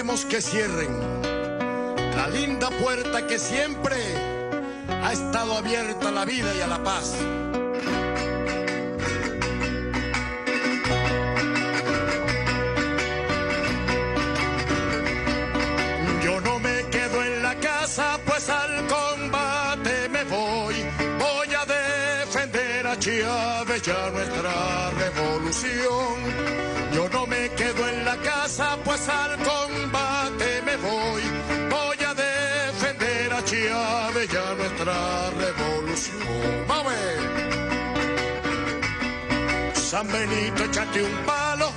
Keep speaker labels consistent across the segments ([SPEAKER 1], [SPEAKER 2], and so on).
[SPEAKER 1] queremos que cierren la linda puerta que siempre ha estado abierta a la vida y a la paz. Yo no me quedo en la casa, pues al combate me voy. Voy a defender a Chávez y a nuestra revolución. Yo no me quedo en la casa, pues al combate me voy. Voy a defender a Chávez y a nuestra revolución. ¡Vamos! San Benito, échate un palo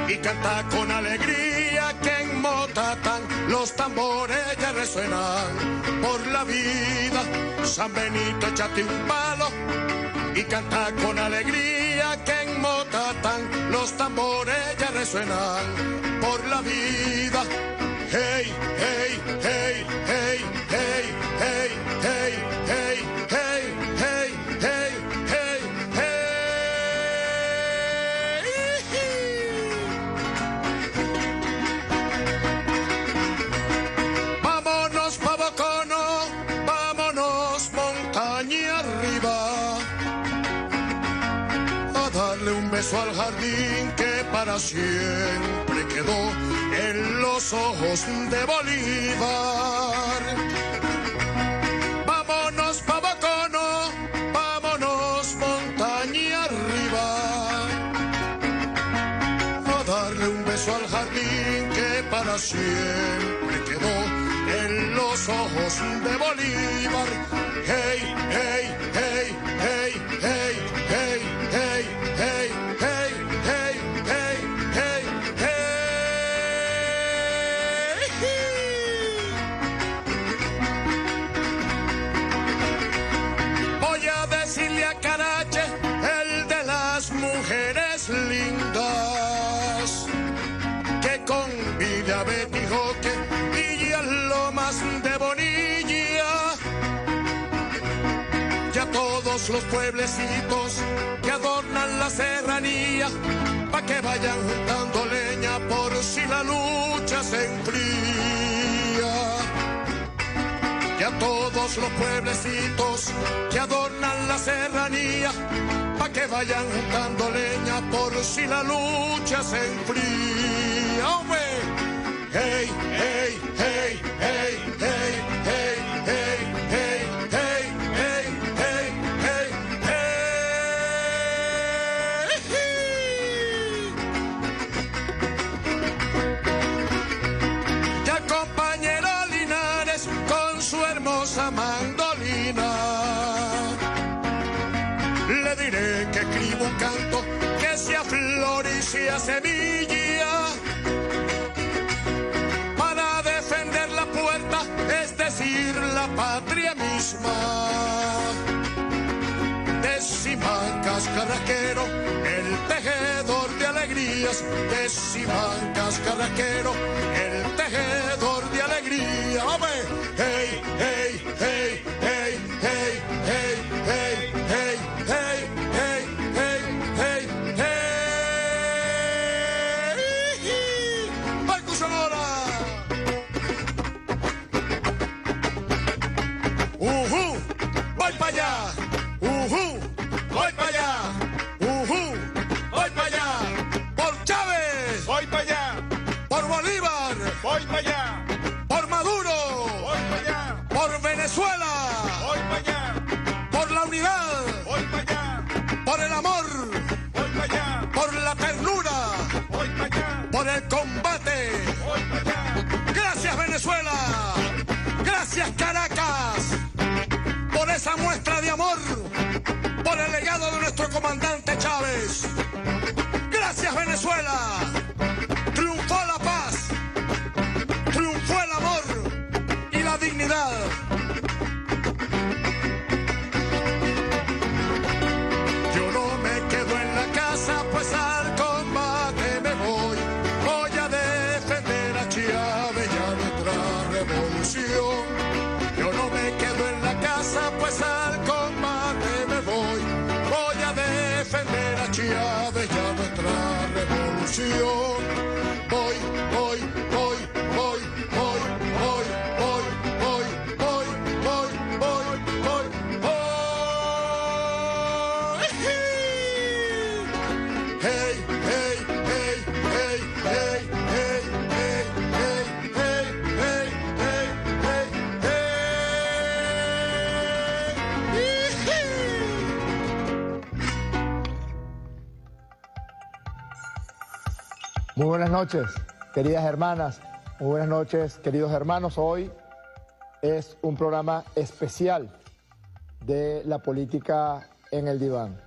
[SPEAKER 1] y canta con alegría, que en Motatán los tambores ya resuenan por la vida. San Benito, échate un palo y canta con alegría, que en Motatán los tambores ya resuenan por la vida. Hey, hey, hey, hey, hey, hey, hey, hey, hey, hey, hey, hey, hey. Vámonos pa' Bocono, vámonos montaña arriba, darle un beso al jardín que para siempre quedó en los ojos de Bolívar. Vámonos pa' Bocono, vámonos montaña arriba, a darle un beso al jardín que para siempre quedó en los ojos de Bolívar. Hey, hey, hey, hey, hey, hey, hey, hey, hey, hey, hey, hey, hey. Voy a decirle a Carache, el de las mujeres lindas, que convide a Betty Joque y a Lomas de Bonilla, y a todos los pueblecitos que adornan la serranía, pa' que vayan juntando leña por si la lucha se enfría. Y a todos los pueblecitos que adornan la serranía, pa' que vayan juntando leña por si la lucha se enfría. ¡Hombre! Hey, hey, hey, hey, hey, hey, hey, hey, hey, hey, hey, hey, hey. Ya compañero Linares con su hermosa mandolina, le diré que escribo un canto que sea flor y sea semilla, para defender la puerta, es decir, la patria misma. De Simancas Carrasquero, el tejedor de alegrías. De Simancas Carrasquero, el tejedor de alegría. ¡Vamos! Hey, hey, hey, hey, hey, hey, hey, hey, hey, hey, hey, hey, hey. ¡Percusión ahora! Voy para allá, voy para allá, voy para allá, por Chávez,
[SPEAKER 2] Voy para allá,
[SPEAKER 1] por Bolívar,
[SPEAKER 2] voy para allá,
[SPEAKER 1] por Maduro,
[SPEAKER 2] voy para allá,
[SPEAKER 1] por Venezuela,
[SPEAKER 2] voy para allá,
[SPEAKER 1] por la unidad,
[SPEAKER 2] voy para allá,
[SPEAKER 1] por el amor,
[SPEAKER 2] voy para allá,
[SPEAKER 1] por la ternura,
[SPEAKER 2] voy para allá,
[SPEAKER 1] por el combate.
[SPEAKER 2] voy para allá.
[SPEAKER 1] Gracias Venezuela, gracias Caracas, por esa muestra de amor, por el legado de nuestro comandante Chávez. Gracias Venezuela, triunfó la paz, triunfó el amor y la dignidad. Yo no me quedo en la casa, pues al combate me voy. Voy a defender a Chávez y a nuestra revolución. Yo no me quedo en la casa, pues al combate me voy. Voy a defender a Chávez y a nuestra revolución.
[SPEAKER 3] Muy buenas noches, queridas hermanas, muy buenas noches, queridos hermanos. Hoy es un programa especial de la política en el diván.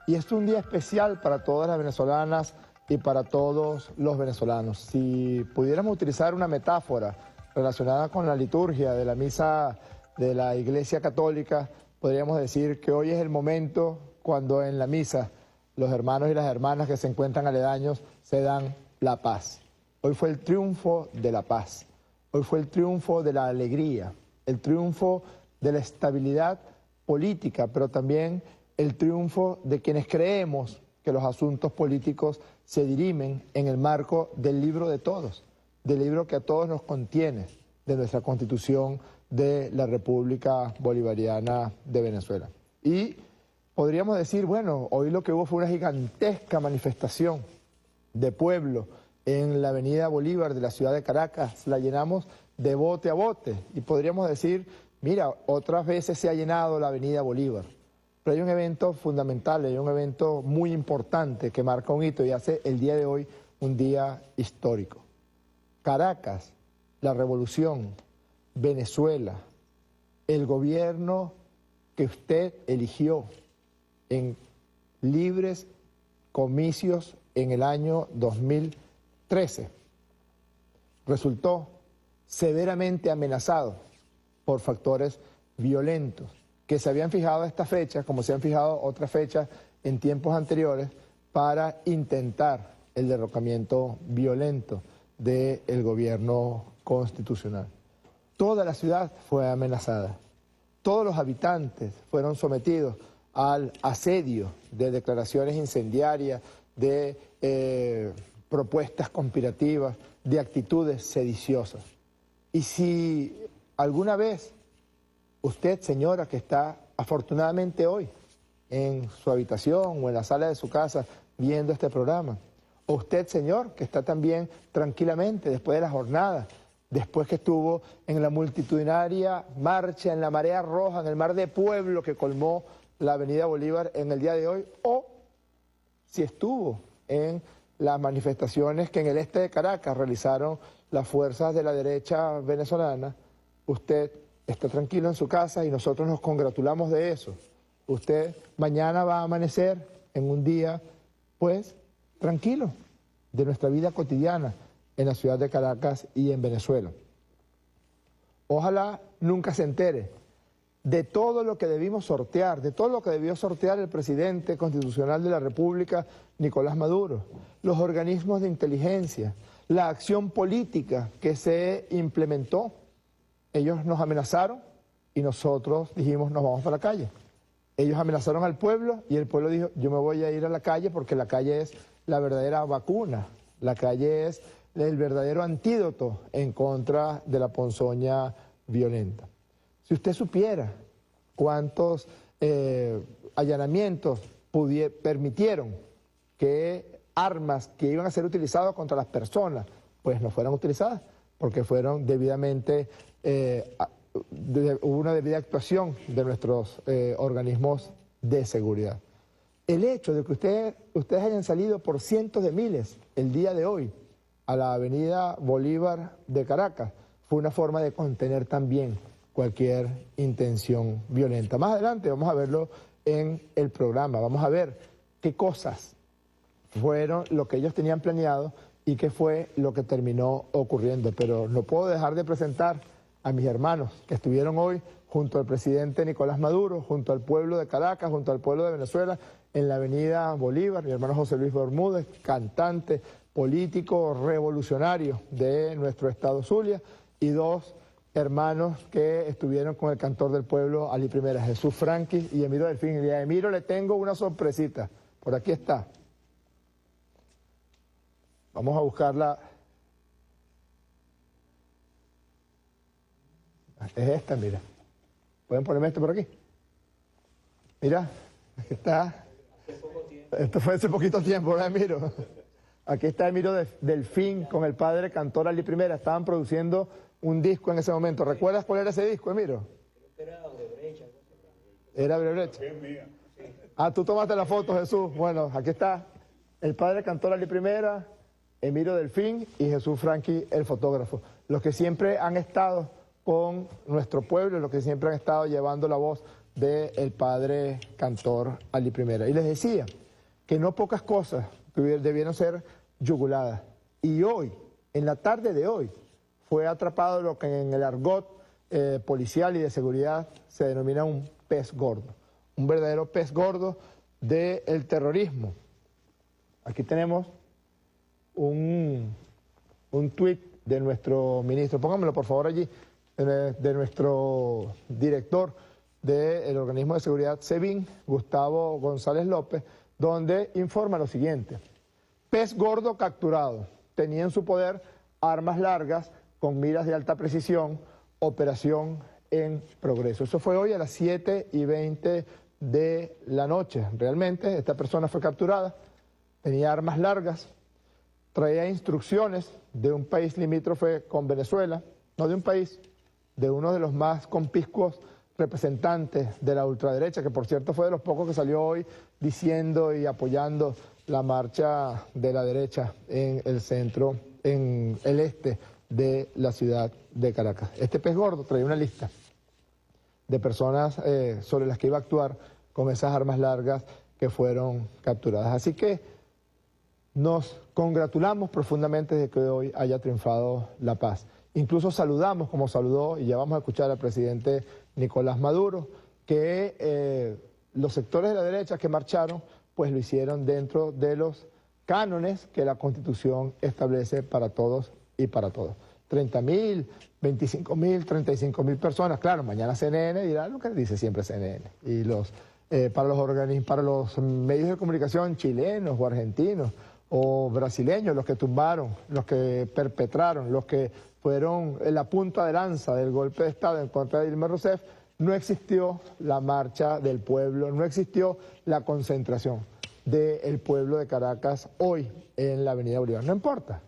[SPEAKER 3] Y es un día especial para todas las venezolanas y para todos los venezolanos. Si pudiéramos utilizar una metáfora relacionada con la liturgia de la misa de la Iglesia Católica, podríamos decir que hoy es el momento cuando en la misa los hermanos y las hermanas que se encuentran aledaños se dan la paz. Hoy fue el triunfo de la paz, hoy fue el triunfo de la alegría, el triunfo de la estabilidad política, pero también el triunfo de quienes creemos que los asuntos políticos se dirimen en el marco del libro de todos, del libro que a todos nos contiene, de nuestra Constitución de la República Bolivariana de Venezuela. Y podríamos decir, bueno, hoy lo que hubo fue una gigantesca manifestación de pueblo en la avenida Bolívar de la ciudad de Caracas, la llenamos de bote a bote y podríamos decir, mira, otras veces se ha llenado la avenida Bolívar, pero hay un evento fundamental, hay un evento muy importante que marca un hito y hace el día de hoy un día histórico. Caracas, la revolución, Venezuela, el gobierno que usted eligió en libres comicios en el año 2013, resultó severamente amenazado por factores violentos que se habían fijado a esta fecha, como se han fijado otras fechas en tiempos anteriores, para intentar el derrocamiento violento del gobierno constitucional. Toda la ciudad fue amenazada, todos los habitantes fueron sometidos al asedio de declaraciones incendiarias, de propuestas conspirativas, de actitudes sediciosas. Y si alguna vez usted, señora, que está afortunadamente hoy en su habitación o en la sala de su casa viendo este programa, o usted, señor, que está también tranquilamente después de la jornada, después que estuvo en la multitudinaria marcha, en la marea roja, en el mar de pueblo que colmó la avenida Bolívar en el día de hoy, o si estuvo en las manifestaciones que en el este de Caracas realizaron las fuerzas de la derecha venezolana, usted está tranquilo en su casa y nosotros nos congratulamos de eso. Usted mañana va a amanecer en un día, pues, tranquilo de nuestra vida cotidiana en la ciudad de Caracas y en Venezuela. Ojalá nunca se entere de todo lo que debimos sortear, de todo lo que debió sortear el presidente constitucional de la República, Nicolás Maduro, los organismos de inteligencia, la acción política que se implementó. Ellos nos amenazaron y nosotros dijimos, nos vamos para la calle. Ellos amenazaron al pueblo y el pueblo dijo, yo me voy a ir a la calle porque la calle es la verdadera vacuna, la calle es el verdadero antídoto en contra de la ponzoña violenta. Si usted supiera cuántos allanamientos permitieron que armas que iban a ser utilizadas contra las personas, pues no fueran utilizadas, porque fueron debidamente, hubo una debida actuación de nuestros organismos de seguridad. El hecho de que ustedes hayan salido por cientos de miles el día de hoy a la avenida Bolívar de Caracas fue una forma de contener también cualquier intención violenta. Más adelante vamos a verlo en el programa, vamos a ver qué cosas fueron lo que ellos tenían planeado y qué fue lo que terminó ocurriendo. Pero no puedo dejar de presentar a mis hermanos que estuvieron hoy junto al presidente Nicolás Maduro, junto al pueblo de Caracas, junto al pueblo de Venezuela, en la avenida Bolívar, mi hermano José Luis Bermúdez, cantante, político, revolucionario de nuestro estado Zulia, y dos hermanos que estuvieron con el cantor del pueblo, Ali Primera, Jesús Franqui y Emiro Delfín. Y a Emiro le tengo una sorpresita, por aquí está. Vamos a buscarla. Es esta, mira. ¿Pueden ponerme esto por aquí? Mira, aquí está. Esto fue hace poquito tiempo, ¿verdad, Emiro? Aquí está Emiro Delfín con el padre cantor Ali Primera. Estaban produciendo un disco en ese momento. ¿Recuerdas cuál era ese disco, Emiro?
[SPEAKER 4] Era Odebrecht.
[SPEAKER 3] Era Odebrecht. Ah, tú tomaste la foto, Jesús. Bueno, aquí está el padre cantor Ali Primera Emiro Delfín y Jesús Franqui, el fotógrafo, los que siempre han estado con nuestro pueblo, los que siempre han estado llevando la voz del padre cantor Ali Primera. Y les decía que no pocas cosas debieron ser yuguladas. Y hoy, en la tarde de hoy, fue atrapado lo que en el argot policial y de seguridad se denomina un pez gordo, un verdadero pez gordo del terrorismo. Aquí tenemos un tuit de nuestro ministro, póngamelo por favor allí, de nuestro director del organismo de seguridad SEBIN, Gustavo González López, donde informa lo siguiente: pez gordo capturado, tenía en su poder armas largas con miras de alta precisión, operación en progreso. Eso fue hoy a las 7:20 de la noche. Realmente esta persona fue capturada, tenía armas largas, traía instrucciones de un país limítrofe con Venezuela, no de un país, de uno de los más conspicuos representantes de la ultraderecha, que por cierto fue de los pocos que salió hoy diciendo y apoyando la marcha de la derecha en el centro, en el este de la ciudad de Caracas. Este pez gordo traía una lista de personas sobre las que iba a actuar con esas armas largas que fueron capturadas. Así que nos congratulamos profundamente de que hoy haya triunfado la paz. Incluso saludamos, como saludó, y ya vamos a escuchar al presidente Nicolás Maduro, que los sectores de la derecha que marcharon, pues lo hicieron dentro de los cánones que la Constitución establece para todos y para todos. 30.000, 25.000, 35.000 personas. Claro, mañana CNN dirá lo que dice siempre CNN. Y para los medios de comunicación chilenos o argentinos o brasileños, los que tumbaron, los que perpetraron, los que fueron en la punta de lanza del golpe de Estado en contra de Dilma Rousseff, no existió la marcha del pueblo, no existió la concentración del pueblo de Caracas hoy en la Avenida Bolívar. No importa.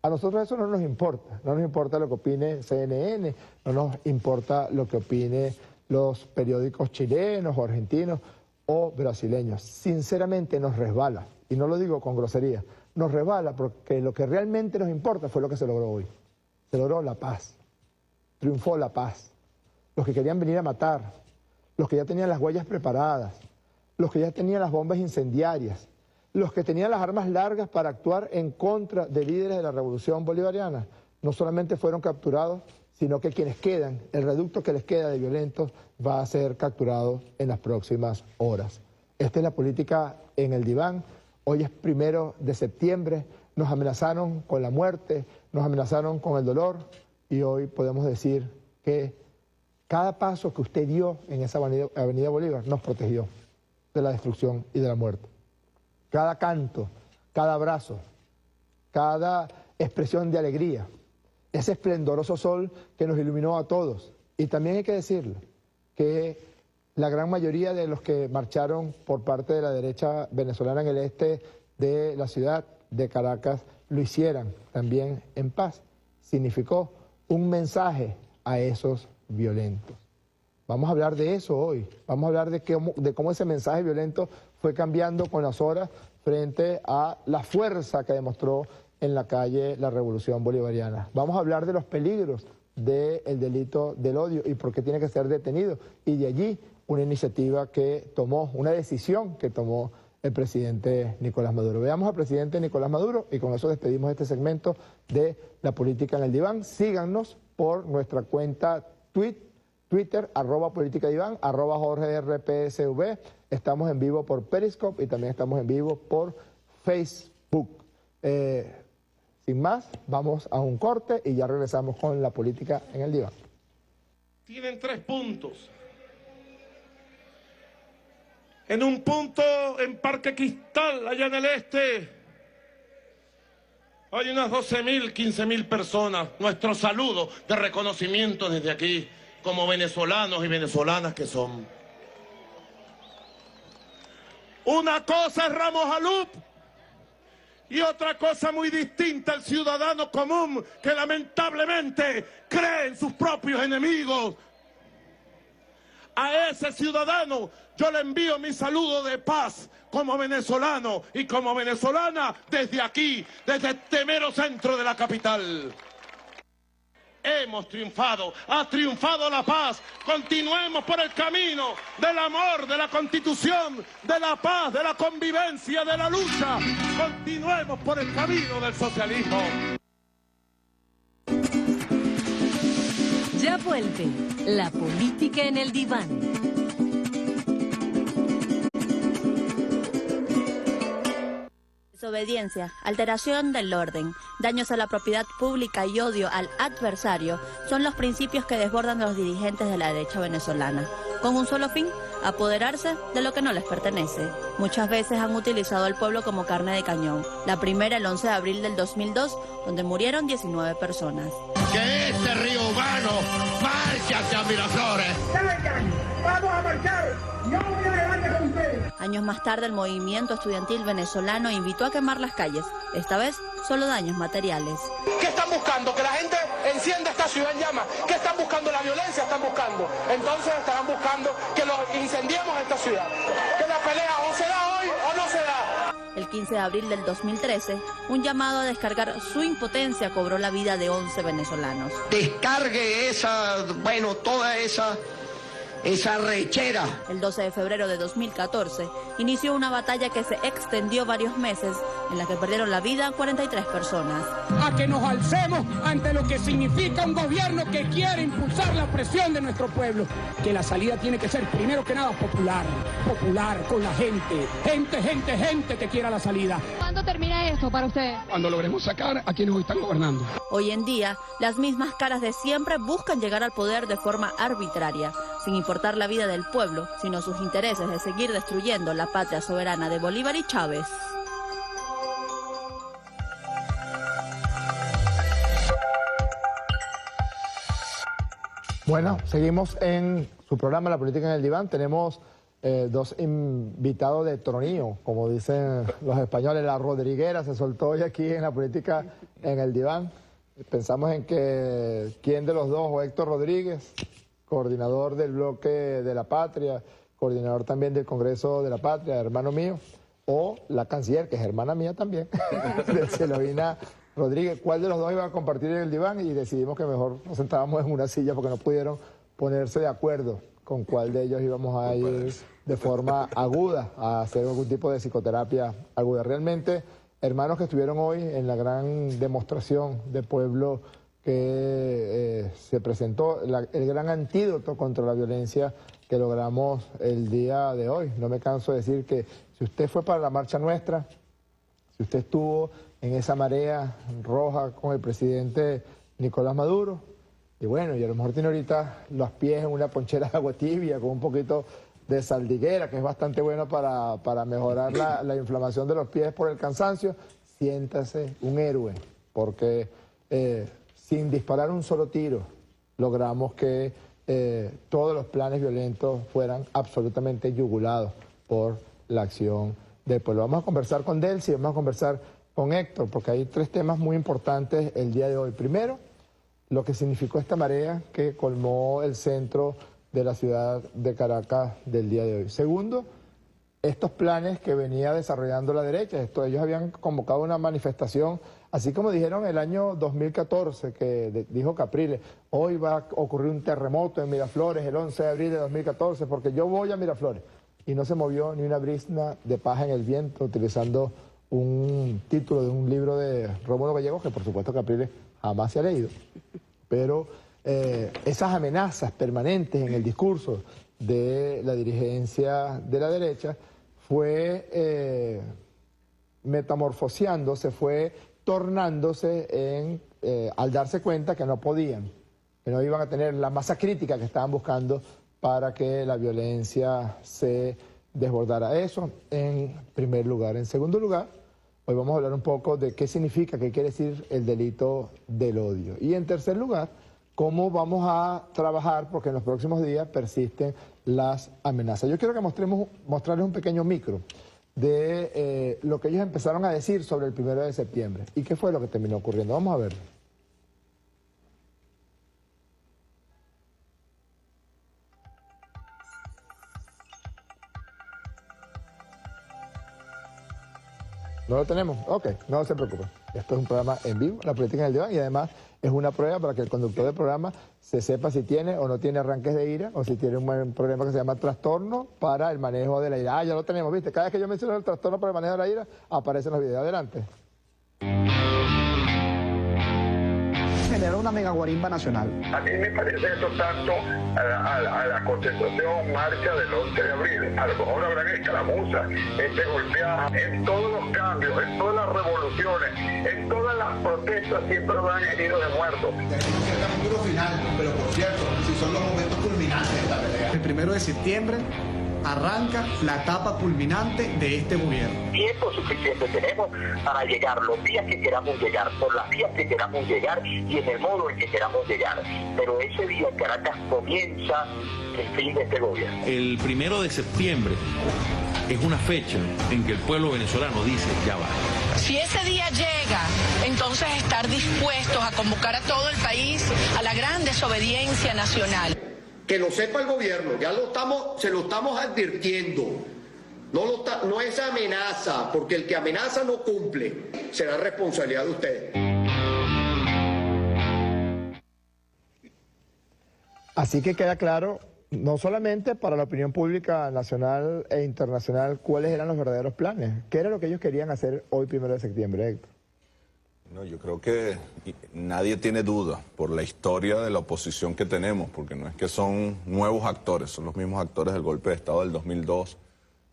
[SPEAKER 3] A nosotros eso no nos importa. No nos importa lo que opine CNN, no nos importa lo que opine los periódicos chilenos o argentinos o brasileños. Sinceramente nos resbala, y no lo digo con grosería, nos resbala porque lo que realmente nos importa fue lo que se logró hoy. Se logró la paz, triunfó la paz. Los que querían venir a matar, los que ya tenían las huellas preparadas, los que ya tenían las bombas incendiarias, los que tenían las armas largas para actuar en contra de líderes de la revolución bolivariana, no solamente fueron capturados, sino que quienes quedan, el reducto que les queda de violentos, va a ser capturado en las próximas horas. Esta es la política en el diván. Hoy es 1 de septiembre, nos amenazaron con la muerte, nos amenazaron con el dolor, y hoy podemos decir que cada paso que usted dio en esa Avenida Bolívar nos protegió de la destrucción y de la muerte. Cada canto, cada abrazo, cada expresión de alegría, ese esplendoroso sol que nos iluminó a todos. Y también hay que decirlo, que la gran mayoría de los que marcharon por parte de la derecha venezolana en el este de la ciudad de Caracas lo hicieran también en paz. Significó un mensaje a esos violentos. Vamos a hablar de eso hoy, vamos a hablar de cómo ese mensaje violento fue cambiando con las horas frente a la fuerza que demostró en la calle la Revolución Bolivariana. Vamos a hablar de los peligros del delito del odio y por qué tiene que ser detenido. Y de allí una iniciativa que tomó, una decisión que tomó el presidente Nicolás Maduro. Veamos al presidente Nicolás Maduro y con eso despedimos este segmento de La Política en el Diván. Síganos por nuestra cuenta Twitter, @politicadiván, @JorgeRPSV. Estamos en vivo por Periscope y también estamos en vivo por Facebook. Sin más, vamos a un corte y ya regresamos con La Política en el Diván.
[SPEAKER 1] Tienen 3 puntos. En un punto en Parque Cristal, allá en el este, hay unas 12.000, 15.000 personas. Nuestro saludo de reconocimiento desde aquí, como venezolanos y venezolanas que son. Una cosa es Ramos Alup y otra cosa muy distinta el ciudadano común que lamentablemente cree en sus propios enemigos. A ese ciudadano yo le envío mi saludo de paz como venezolano y como venezolana desde aquí, desde este mero centro de la capital. Hemos triunfado, ha triunfado la paz. Continuemos por el camino del amor, de la Constitución, de la paz, de la convivencia, de la lucha. Continuemos por el camino del socialismo.
[SPEAKER 5] Ya vuelve la política en el diván.
[SPEAKER 6] Desobediencia, alteración del orden, daños a la propiedad pública y odio al adversario son los principios que desbordan a los dirigentes de la derecha venezolana, con un solo fin: apoderarse de lo que no les pertenece. Muchas veces han utilizado al pueblo como carne de cañón. La primera el 11 de abril del 2002, donde murieron 19 personas.
[SPEAKER 1] Que este río Urbano marche hacia Miraflores.
[SPEAKER 2] ¡Salgan! ¡Vamos a marchar! ¡No voy a dejarme con ustedes!
[SPEAKER 6] Años más tarde, el movimiento estudiantil venezolano invitó a quemar las calles, esta vez solo daños materiales.
[SPEAKER 7] ¿Qué están buscando? Que la gente encienda esta ciudad en llamas. ¿Qué están buscando? La violencia están buscando. Entonces estarán buscando que los incendiemos esta ciudad. Que la pelea o se da hoy o no se da.
[SPEAKER 6] El 15 de abril del 2013, un llamado a descargar su impotencia cobró la vida de 11 venezolanos.
[SPEAKER 8] Descargue toda esa rechera.
[SPEAKER 6] El 12 de febrero de 2014 inició una batalla que se extendió varios meses, en la que perdieron la vida 43 personas.
[SPEAKER 2] A que nos alcemos ante lo que significa un gobierno que quiere impulsar la presión de nuestro pueblo. Que la salida tiene que ser, primero que nada, popular, con la gente. Gente que quiera la salida.
[SPEAKER 9] ¿Cuándo termina esto para ustedes?
[SPEAKER 2] Cuando logremos sacar a quienes hoy están gobernando.
[SPEAKER 6] Hoy en día, las mismas caras de siempre buscan llegar al poder de forma arbitraria, sin importar la vida del pueblo, sino sus intereses de seguir destruyendo la patria soberana de Bolívar y Chávez.
[SPEAKER 3] Bueno, seguimos en su programa La Política en el Diván. Tenemos dos invitados de tronío, como dicen los españoles. La Rodriguera se soltó hoy aquí en La Política en el Diván. Pensamos en que quién de los dos, o Héctor Rodríguez, coordinador del Bloque de la Patria, coordinador también del Congreso de la Patria, hermano mío, o la canciller, que es hermana mía también, de Celovina Rodríguez. ¿Cuál de los dos iba a compartir en el diván? Y decidimos que mejor nos sentábamos en una silla porque no pudieron ponerse de acuerdo con cuál de ellos íbamos a ir de forma aguda a hacer algún tipo de psicoterapia aguda. Realmente, hermanos que estuvieron hoy en la gran demostración de pueblo que se presentó, el gran antídoto contra la violencia que logramos el día de hoy. No me canso de decir que si usted fue para la marcha nuestra, si usted estuvo en esa marea roja con el presidente Nicolás Maduro, y bueno, y a lo mejor tiene ahorita los pies en una ponchera de agua tibia con un poquito de saldiguera, que es bastante bueno para mejorar la inflamación de los pies por el cansancio, siéntase un héroe, porque sin disparar un solo tiro logramos que todos los planes violentos fueran absolutamente yugulados por la acción del pueblo. Vamos a conversar con Delcy, vamos a conversar con Héctor, porque hay tres temas muy importantes el día de hoy. Primero, lo que significó esta marea que colmó el centro de la ciudad de Caracas del día de hoy. Segundo, estos planes que venía desarrollando la derecha. Ellos habían convocado una manifestación, así como dijeron el año 2014, que dijo Capriles, hoy va a ocurrir un terremoto en Miraflores el 11 de abril de 2014, porque yo voy a Miraflores. Y no se movió ni una brizna de paja en el viento, utilizando un título de un libro de Rómulo Gallegos, que por supuesto Capriles jamás se ha leído. Pero esas amenazas permanentes en el discurso de la dirigencia de la derecha fue metamorfoseándose, fue tornándose al darse cuenta que no podían, que no iban a tener la masa crítica que estaban buscando para que la violencia se desbordara. Eso en primer lugar. En segundo lugar, hoy vamos a hablar un poco de qué significa, qué quiere decir el delito del odio. Y en tercer lugar, cómo vamos a trabajar, porque en los próximos días persisten las amenazas. Yo quiero que mostrarles un pequeño micro de lo que ellos empezaron a decir sobre el 1 de septiembre. ¿Y qué fue lo que terminó ocurriendo? Vamos a verlo. ¿No lo tenemos? Ok, no se preocupen. Esto es un programa en vivo, La Política en el Diván, y además es una prueba para que el conductor del programa se sepa si tiene o no tiene arranques de ira, o si tiene un problema que se llama trastorno para el manejo de la ira. Ah, ya lo tenemos, ¿viste? Cada vez que yo menciono el trastorno para el manejo de la ira, aparecen los videos. Adelante.
[SPEAKER 10] Generó una mega guarimba nacional.
[SPEAKER 11] A mí me parece eso tanto a la concentración, marcha del 11 de abril. A lo mejor habrán escaramuzas, golpeadas, en todos los cambios, en todas las revoluciones, en todas las protestas siempre van heridos de muertos.
[SPEAKER 12] El capítulo final, pero por cierto, si son los momentos culminantes de esta pelea.
[SPEAKER 10] El 1 de septiembre arranca la etapa culminante de este gobierno.
[SPEAKER 11] Tiempo suficiente tenemos para llegar los días que queramos llegar, por las vías que queramos llegar y en el modo en que queramos llegar. Pero ese día en Caracas comienza el fin de este gobierno.
[SPEAKER 13] El 1 de septiembre es una fecha en que el pueblo venezolano dice ya va.
[SPEAKER 14] Si ese día llega, entonces estar dispuestos a convocar a todo el país a la gran desobediencia nacional.
[SPEAKER 8] Que lo sepa el gobierno, ya se lo estamos advirtiendo. No es amenaza, porque el que amenaza no cumple. Será responsabilidad de ustedes.
[SPEAKER 3] Así que queda claro, no solamente para la opinión pública nacional e internacional, cuáles eran los verdaderos planes. ¿Qué era lo que ellos querían hacer hoy, 1 de septiembre, Héctor?
[SPEAKER 15] No, yo creo que nadie tiene duda por la historia de la oposición que tenemos, porque no es que son nuevos actores, son los mismos actores del golpe de Estado del 2002,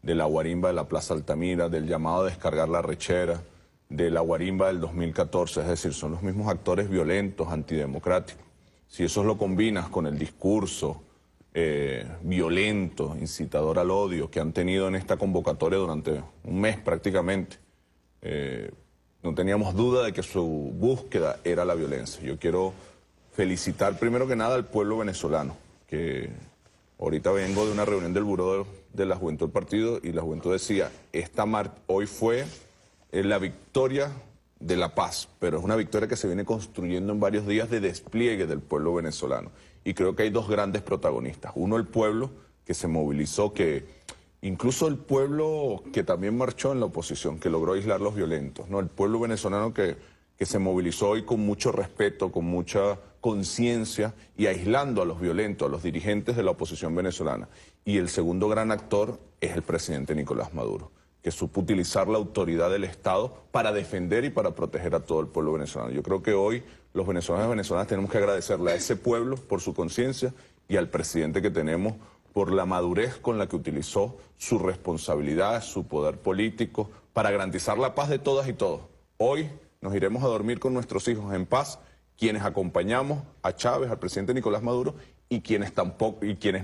[SPEAKER 15] de la guarimba de la Plaza Altamira, del llamado a descargar la rechera, de la guarimba del 2014, es decir, son los mismos actores violentos, antidemocráticos. Si eso lo combinas con el discurso violento, incitador al odio que han tenido en esta convocatoria durante un mes prácticamente, no teníamos duda de que su búsqueda era la violencia. Yo quiero felicitar primero que nada al pueblo venezolano, que ahorita vengo de una reunión del Buró de la Juventud del Partido y la Juventud decía, hoy fue la victoria de la paz, pero es una victoria que se viene construyendo en varios días de despliegue del pueblo venezolano. Y creo que hay dos grandes protagonistas. Uno, el pueblo que se movilizó, incluso el pueblo que también marchó en la oposición, que logró aislar los violentos, ¿no? El pueblo venezolano que se movilizó hoy con mucho respeto, con mucha conciencia y aislando a los violentos, a los dirigentes de la oposición venezolana. Y el segundo gran actor es el presidente Nicolás Maduro, que supo utilizar la autoridad del Estado para defender y para proteger a todo el pueblo venezolano. Yo creo que hoy los venezolanos y venezolanas tenemos que agradecerle a ese pueblo por su conciencia y al presidente que tenemos por la madurez con la que utilizó su responsabilidad, su poder político, para garantizar la paz de todas y todos. Hoy nos iremos a dormir con nuestros hijos en paz, quienes acompañamos a Chávez, al presidente Nicolás Maduro, y quienes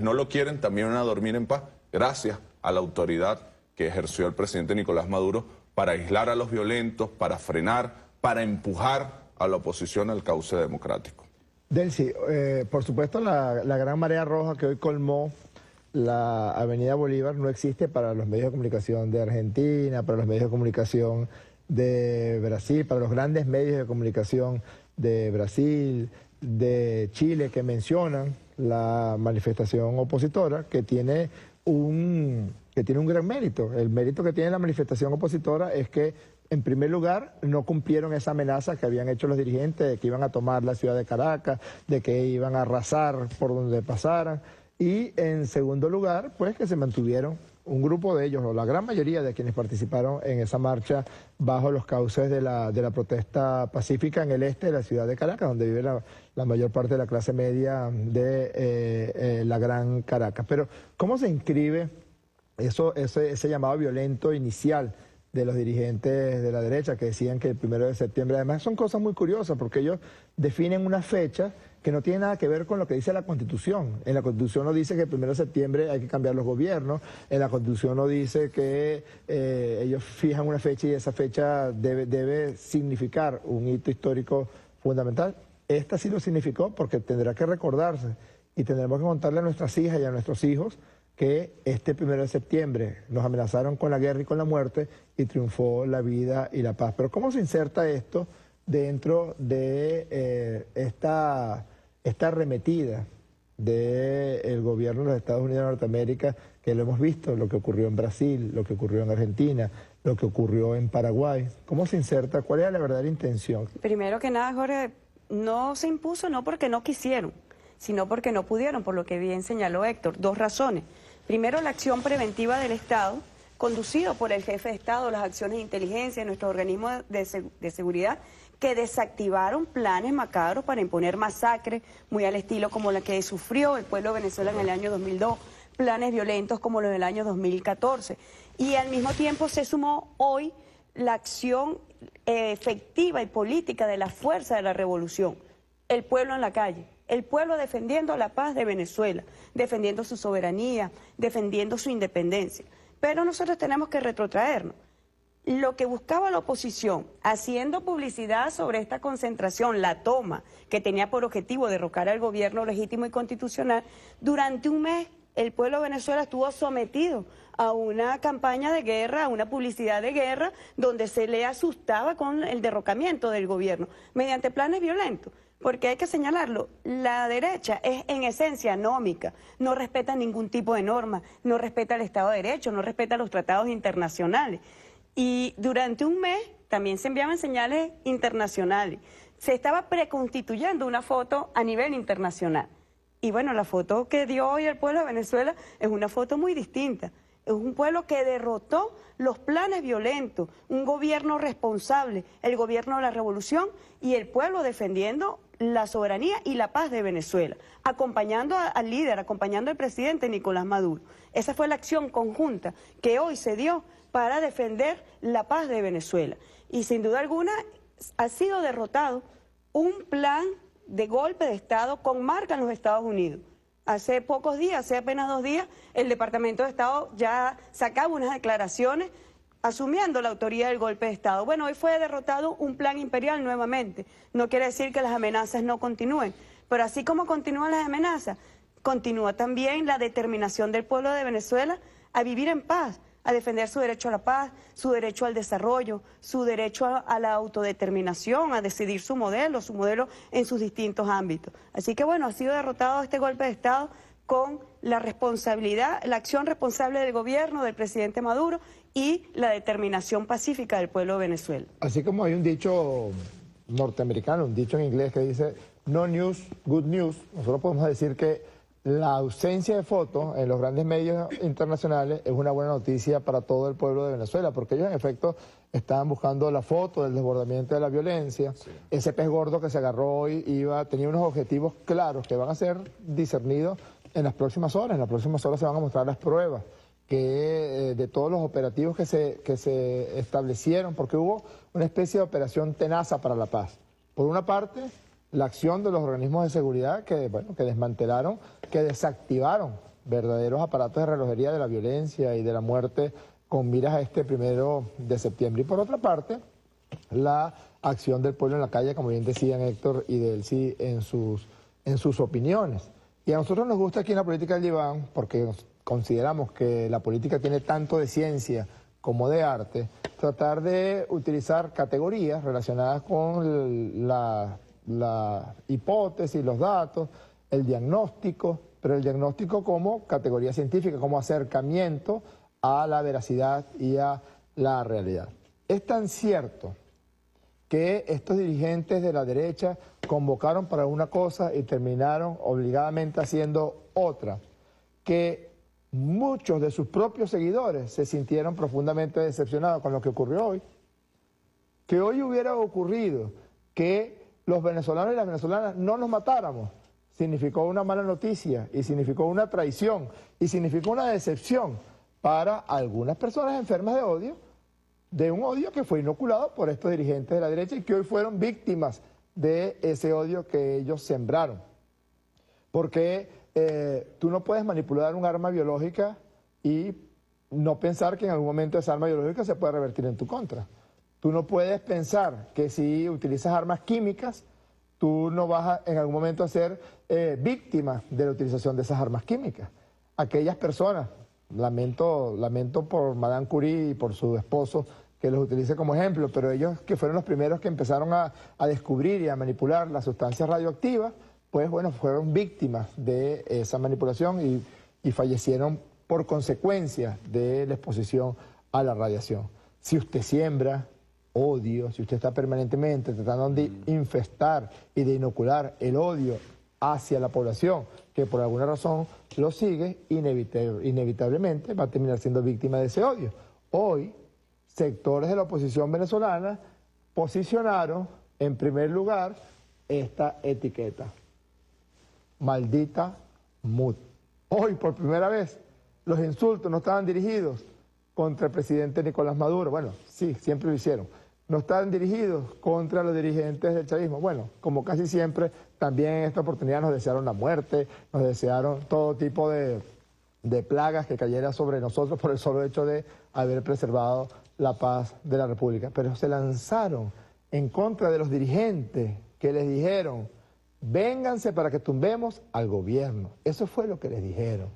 [SPEAKER 15] no lo quieren también van a dormir en paz, gracias a la autoridad que ejerció el presidente Nicolás Maduro para aislar a los violentos, para frenar, para empujar a la oposición al cauce democrático.
[SPEAKER 3] Delcy, por supuesto la gran marea roja que hoy colmó la Avenida Bolívar no existe para los medios de comunicación de Argentina, para los medios de comunicación de Brasil, para los grandes medios de comunicación de Brasil, de Chile, que mencionan la manifestación opositora, que tiene un gran mérito. El mérito que tiene la manifestación opositora es que, en primer lugar, no cumplieron esa amenaza que habían hecho los dirigentes de que iban a tomar la ciudad de Caracas, de que iban a arrasar por donde pasaran. Y en segundo lugar, pues que se mantuvieron un grupo de ellos, o la gran mayoría de quienes participaron en esa marcha bajo los cauces de la protesta pacífica en el este de la ciudad de Caracas, donde vive la mayor parte de la clase media de la Gran Caracas. Pero, ¿cómo se inscribe ese llamado violento inicial de los dirigentes de la derecha que decían que el 1 de septiembre, además son cosas muy curiosas porque ellos definen una fecha que no tiene nada que ver con lo que dice la Constitución. En la Constitución no dice que el 1 de septiembre hay que cambiar los gobiernos, en la Constitución no dice que ellos fijan una fecha y esa fecha debe significar un hito histórico fundamental. Esta sí lo significó porque tendrá que recordarse y tendremos que contarle a nuestras hijas y a nuestros hijos que este 1 de septiembre nos amenazaron con la guerra y con la muerte y triunfó la vida y la paz. Pero ¿cómo se inserta esto dentro de esta arremetida del gobierno de los Estados Unidos de Norteamérica, que lo hemos visto, lo que ocurrió en Brasil, lo que ocurrió en Argentina, lo que ocurrió en Paraguay. ¿Cómo se inserta? ¿Cuál era la verdadera intención?
[SPEAKER 16] Primero que nada, Jorge, no se impuso no porque no quisieron, sino porque no pudieron, por lo que bien señaló Héctor. Dos razones. Primero, la acción preventiva del Estado, conducido por el jefe de Estado, las acciones de inteligencia, nuestros organismos de seguridad, que desactivaron planes macabros para imponer masacres, muy al estilo como la que sufrió el pueblo de Venezuela en el año 2002, planes violentos como los del año 2014. Y al mismo tiempo se sumó hoy la acción efectiva y política de la fuerza de la revolución, el pueblo en la calle. El pueblo defendiendo la paz de Venezuela, defendiendo su soberanía, defendiendo su independencia. Pero nosotros tenemos que retrotraernos. Lo que buscaba la oposición, haciendo publicidad sobre esta concentración, la toma, que tenía por objetivo derrocar al gobierno legítimo y constitucional, durante un mes el pueblo de Venezuela estuvo sometido a una campaña de guerra, a una publicidad de guerra, donde se le asustaba con el derrocamiento del gobierno, mediante planes violentos. Porque hay que señalarlo, la derecha es en esencia anómica, no respeta ningún tipo de norma, no respeta el Estado de Derecho, no respeta los tratados internacionales. Y durante un mes también se enviaban señales internacionales. Se estaba preconstituyendo una foto a nivel internacional. Y bueno, la foto que dio hoy el pueblo de Venezuela es una foto muy distinta. Es un pueblo que derrotó los planes violentos, un gobierno responsable, el gobierno de la revolución y el pueblo defendiendo la soberanía y la paz de Venezuela, acompañando al líder, acompañando al presidente Nicolás Maduro. Esa fue la acción conjunta que hoy se dio para defender la paz de Venezuela. Y sin duda alguna ha sido derrotado un plan de golpe de Estado con marca en los Estados Unidos. Hace pocos días, hace apenas 2 días, el Departamento de Estado ya sacaba unas declaraciones asumiendo la autoría del golpe de Estado. Bueno, hoy fue derrotado un plan imperial nuevamente. No quiere decir que las amenazas no continúen, pero así como continúan las amenazas, continúa también la determinación del pueblo de Venezuela a vivir en paz, a defender su derecho a la paz, su derecho al desarrollo, su derecho a la autodeterminación, a decidir su modelo en sus distintos ámbitos. Así que bueno, ha sido derrotado este golpe de Estado con la responsabilidad, la acción responsable del gobierno, del presidente Maduro y la determinación pacífica del pueblo de Venezuela.
[SPEAKER 3] Así como hay un dicho norteamericano, un dicho en inglés que dice no news, good news, nosotros podemos decir que la ausencia de fotos en los grandes medios internacionales es una buena noticia para todo el pueblo de Venezuela, porque ellos en efecto estaban buscando la foto del desbordamiento de la violencia. Sí. Ese pez gordo que se agarró hoy tenía unos objetivos claros que van a ser discernidos en las próximas horas. En las próximas horas se van a mostrar las pruebas de todos los operativos que se establecieron, porque hubo una especie de operación tenaza para la paz. Por una parte, la acción de los organismos de seguridad que desmantelaron, que desactivaron verdaderos aparatos de relojería de la violencia y de la muerte con miras a este 1 de septiembre. Y por otra parte, la acción del pueblo en la calle, como bien decían Héctor y Delcy en sus opiniones. Y a nosotros nos gusta aquí en la política del diván, porque consideramos que la política tiene tanto de ciencia como de arte, tratar de utilizar categorías relacionadas con la hipótesis, los datos, el diagnóstico, pero el diagnóstico como categoría científica, como acercamiento a la veracidad y a la realidad. Es tan cierto que estos dirigentes de la derecha convocaron para una cosa y terminaron obligadamente haciendo otra, que muchos de sus propios seguidores se sintieron profundamente decepcionados con lo que ocurrió hoy. Que hoy hubiera ocurrido que los venezolanos y las venezolanas no nos matáramos, significó una mala noticia y significó una traición y significó una decepción para algunas personas enfermas de odio, de un odio que fue inoculado por estos dirigentes de la derecha y que hoy fueron víctimas de ese odio que ellos sembraron. Porque tú no puedes manipular un arma biológica y no pensar que en algún momento esa arma biológica se puede revertir en tu contra. Tú no puedes pensar que si utilizas armas químicas, tú no vas en algún momento a ser víctima de la utilización de esas armas químicas. Aquellas personas, lamento por Madame Curie y por su esposo que los utilice como ejemplo, pero ellos que fueron los primeros que empezaron a descubrir y a manipular las sustancias radioactivas, pues bueno, fueron víctimas de esa manipulación y fallecieron por consecuencia de la exposición a la radiación. Si usted siembra odio, si usted está permanentemente tratando de infestar y de inocular el odio hacia la población, que por alguna razón lo sigue, inevitablemente va a terminar siendo víctima de ese odio. Hoy, sectores de la oposición venezolana posicionaron en primer lugar esta etiqueta: maldita MUD. Hoy, por primera vez, los insultos no estaban dirigidos contra el presidente Nicolás Maduro. Bueno, sí, siempre lo hicieron. No estaban dirigidos contra los dirigentes del chavismo. Bueno, como casi siempre, también en esta oportunidad nos desearon la muerte, nos desearon todo tipo de plagas que cayera sobre nosotros por el solo hecho de haber preservado la paz de la República. Pero se lanzaron en contra de los dirigentes que les dijeron: vénganse para que tumbemos al gobierno. Eso fue lo que les dijeron.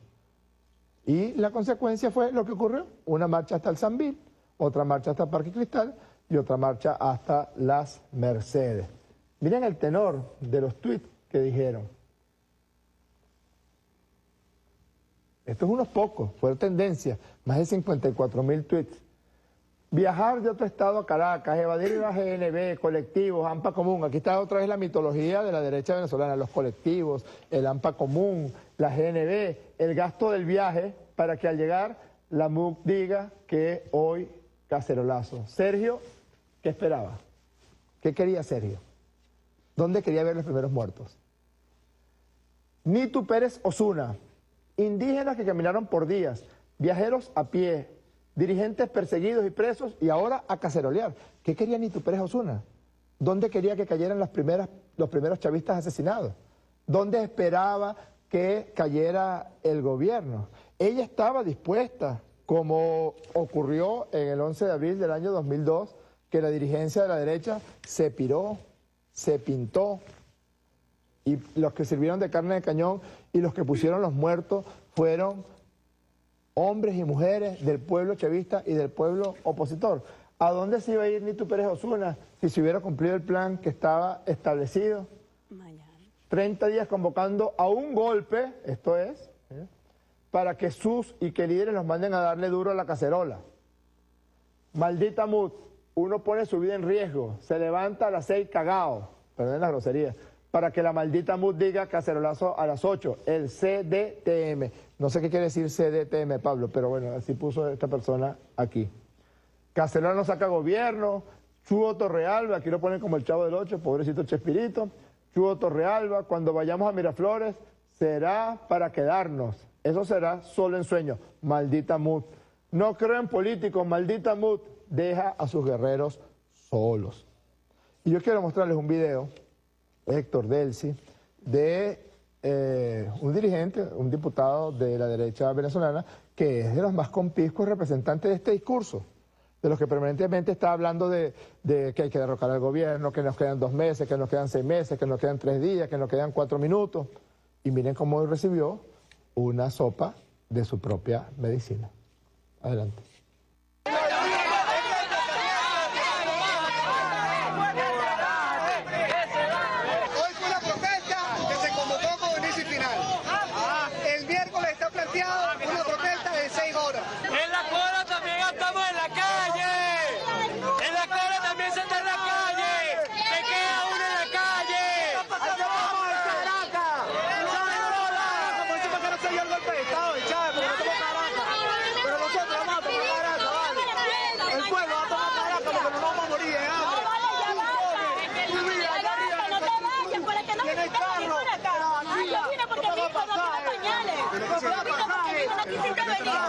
[SPEAKER 3] Y la consecuencia fue lo que ocurrió: una marcha hasta el Sambil, otra marcha hasta Parque Cristal y otra marcha hasta Las Mercedes. Miren el tenor de los tweets que dijeron. Esto es unos pocos, fue tendencia, más de 54.000 tweets. Viajar de otro estado a Caracas, evadir la GNB, colectivos, AMPA común. Aquí está otra vez la mitología de la derecha venezolana: los colectivos, el AMPA común, la GNB, el gasto del viaje para que al llegar la MUC diga que hoy cacerolazo. Sergio, ¿qué esperaba? ¿Qué quería Sergio? ¿Dónde quería ver los primeros muertos? Nitu Pérez Osuna: indígenas que caminaron por días, viajeros a pie, dirigentes perseguidos y presos, y ahora a cacerolear. ¿Qué quería Nitu Pérez Osuna? ¿Dónde quería que cayeran los primeros chavistas asesinados? ¿Dónde esperaba que cayera el gobierno? Ella estaba dispuesta, como ocurrió en el 11 de abril del año 2002, que la dirigencia de la derecha se piró, se pintó, y los que sirvieron de carne de cañón y los que pusieron los muertos fueron hombres y mujeres del pueblo chavista y del pueblo opositor. ¿A dónde se iba a ir Nitu Pérez Osuna si se hubiera cumplido el plan que estaba establecido? 30 días convocando a un golpe, esto es, para que sus y que líderes los manden a darle duro a la cacerola. Maldita MUD, uno pone su vida en riesgo, se levanta a las 6 cagao, perdón la grosería, para que la maldita MUD diga cacerolazo a las 8, el CDTM. No sé qué quiere decir CDTM, Pablo, pero bueno, así puso esta persona aquí. Cacerola no saca gobierno, Chugo Torrealba, aquí lo ponen como el Chavo del 8, pobrecito Chespirito. Chugo Torrealba, cuando vayamos a Miraflores, será para quedarnos. Eso será solo en sueño. Maldita MUD. No creo en políticos, maldita MUD. Deja a sus guerreros solos. Y yo quiero mostrarles un video, Héctor Delcy, de un dirigente, un diputado de la derecha venezolana, que es de los más conpiscos representantes de este discurso, de los que permanentemente está hablando de que hay que derrocar al gobierno, que nos quedan 2 meses, que nos quedan 6 meses, que nos quedan 3 días, que nos quedan 4 minutos. Y miren cómo hoy recibió una sopa de su propia medicina. Adelante.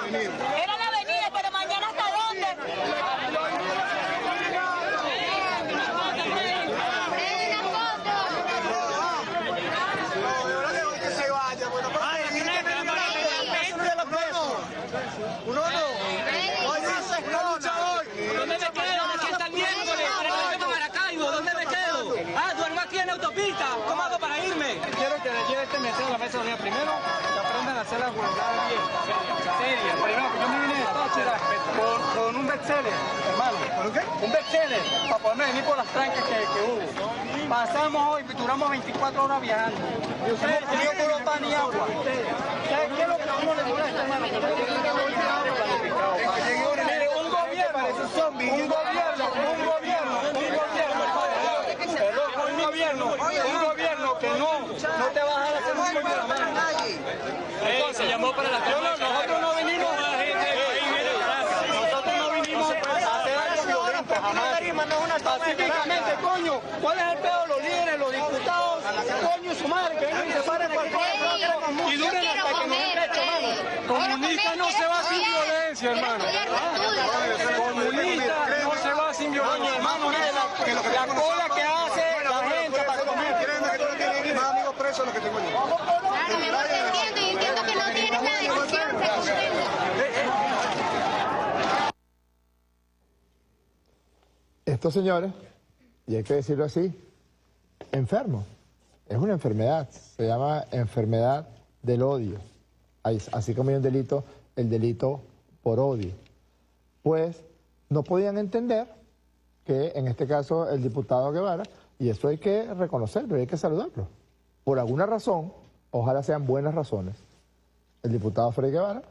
[SPEAKER 17] Era la avenida, pero mañana ¿hasta dónde?
[SPEAKER 18] ¿Dónde me quedo? Aquí está el miércoles, para irme a Maracaibo. ¿Dónde me quedo? Ah, duermo aquí en la autopista. ¿Cómo hago para irme? Quiero que le lleve este mesero a la mesa de unidad primero, que aprendan a hacer la jugada bien, seria. Primero, yo me vine de Táchira con un bestseller, hermano. ¿Con qué? Un bestseller, para poderme venir por las trancas que hubo. Pasamos hoy, duramos 24 horas viajando. Ustedes tenido puro pan y agua. ¿Sabes qué es lo que a uno le molesta, hermano? Mire, un gobierno que no te va a dejar hacer un coño de la mano. Entonces, se llamó para la nosotros no vinimos a hacer algo violento, jamás. Pacíficamente, coño, ¿cuál es el pedo de los líderes, los diputados? Coño, su madre, que vengan y se paren por todo y duren hasta que nos den derecho, hermano. Comunista no se va sin violencia, hermano. Comunista no se va sin violencia, hermano. La cola que hace la gente para comer.
[SPEAKER 12] Más amigos presos los que tengo yo.
[SPEAKER 17] Claro, mi amor, te entiendo y entiendo que no tienes la decisión, pero
[SPEAKER 3] Estos señores, y hay que decirlo así, enfermos. Es una enfermedad, se llama enfermedad del odio. Así como hay un delito, el delito por odio. Pues no podían entender que en este caso el diputado Guevara, y eso hay que reconocerlo, hay que saludarlo. Por alguna razón, ojalá sean buenas razones, el diputado Freddy Guevara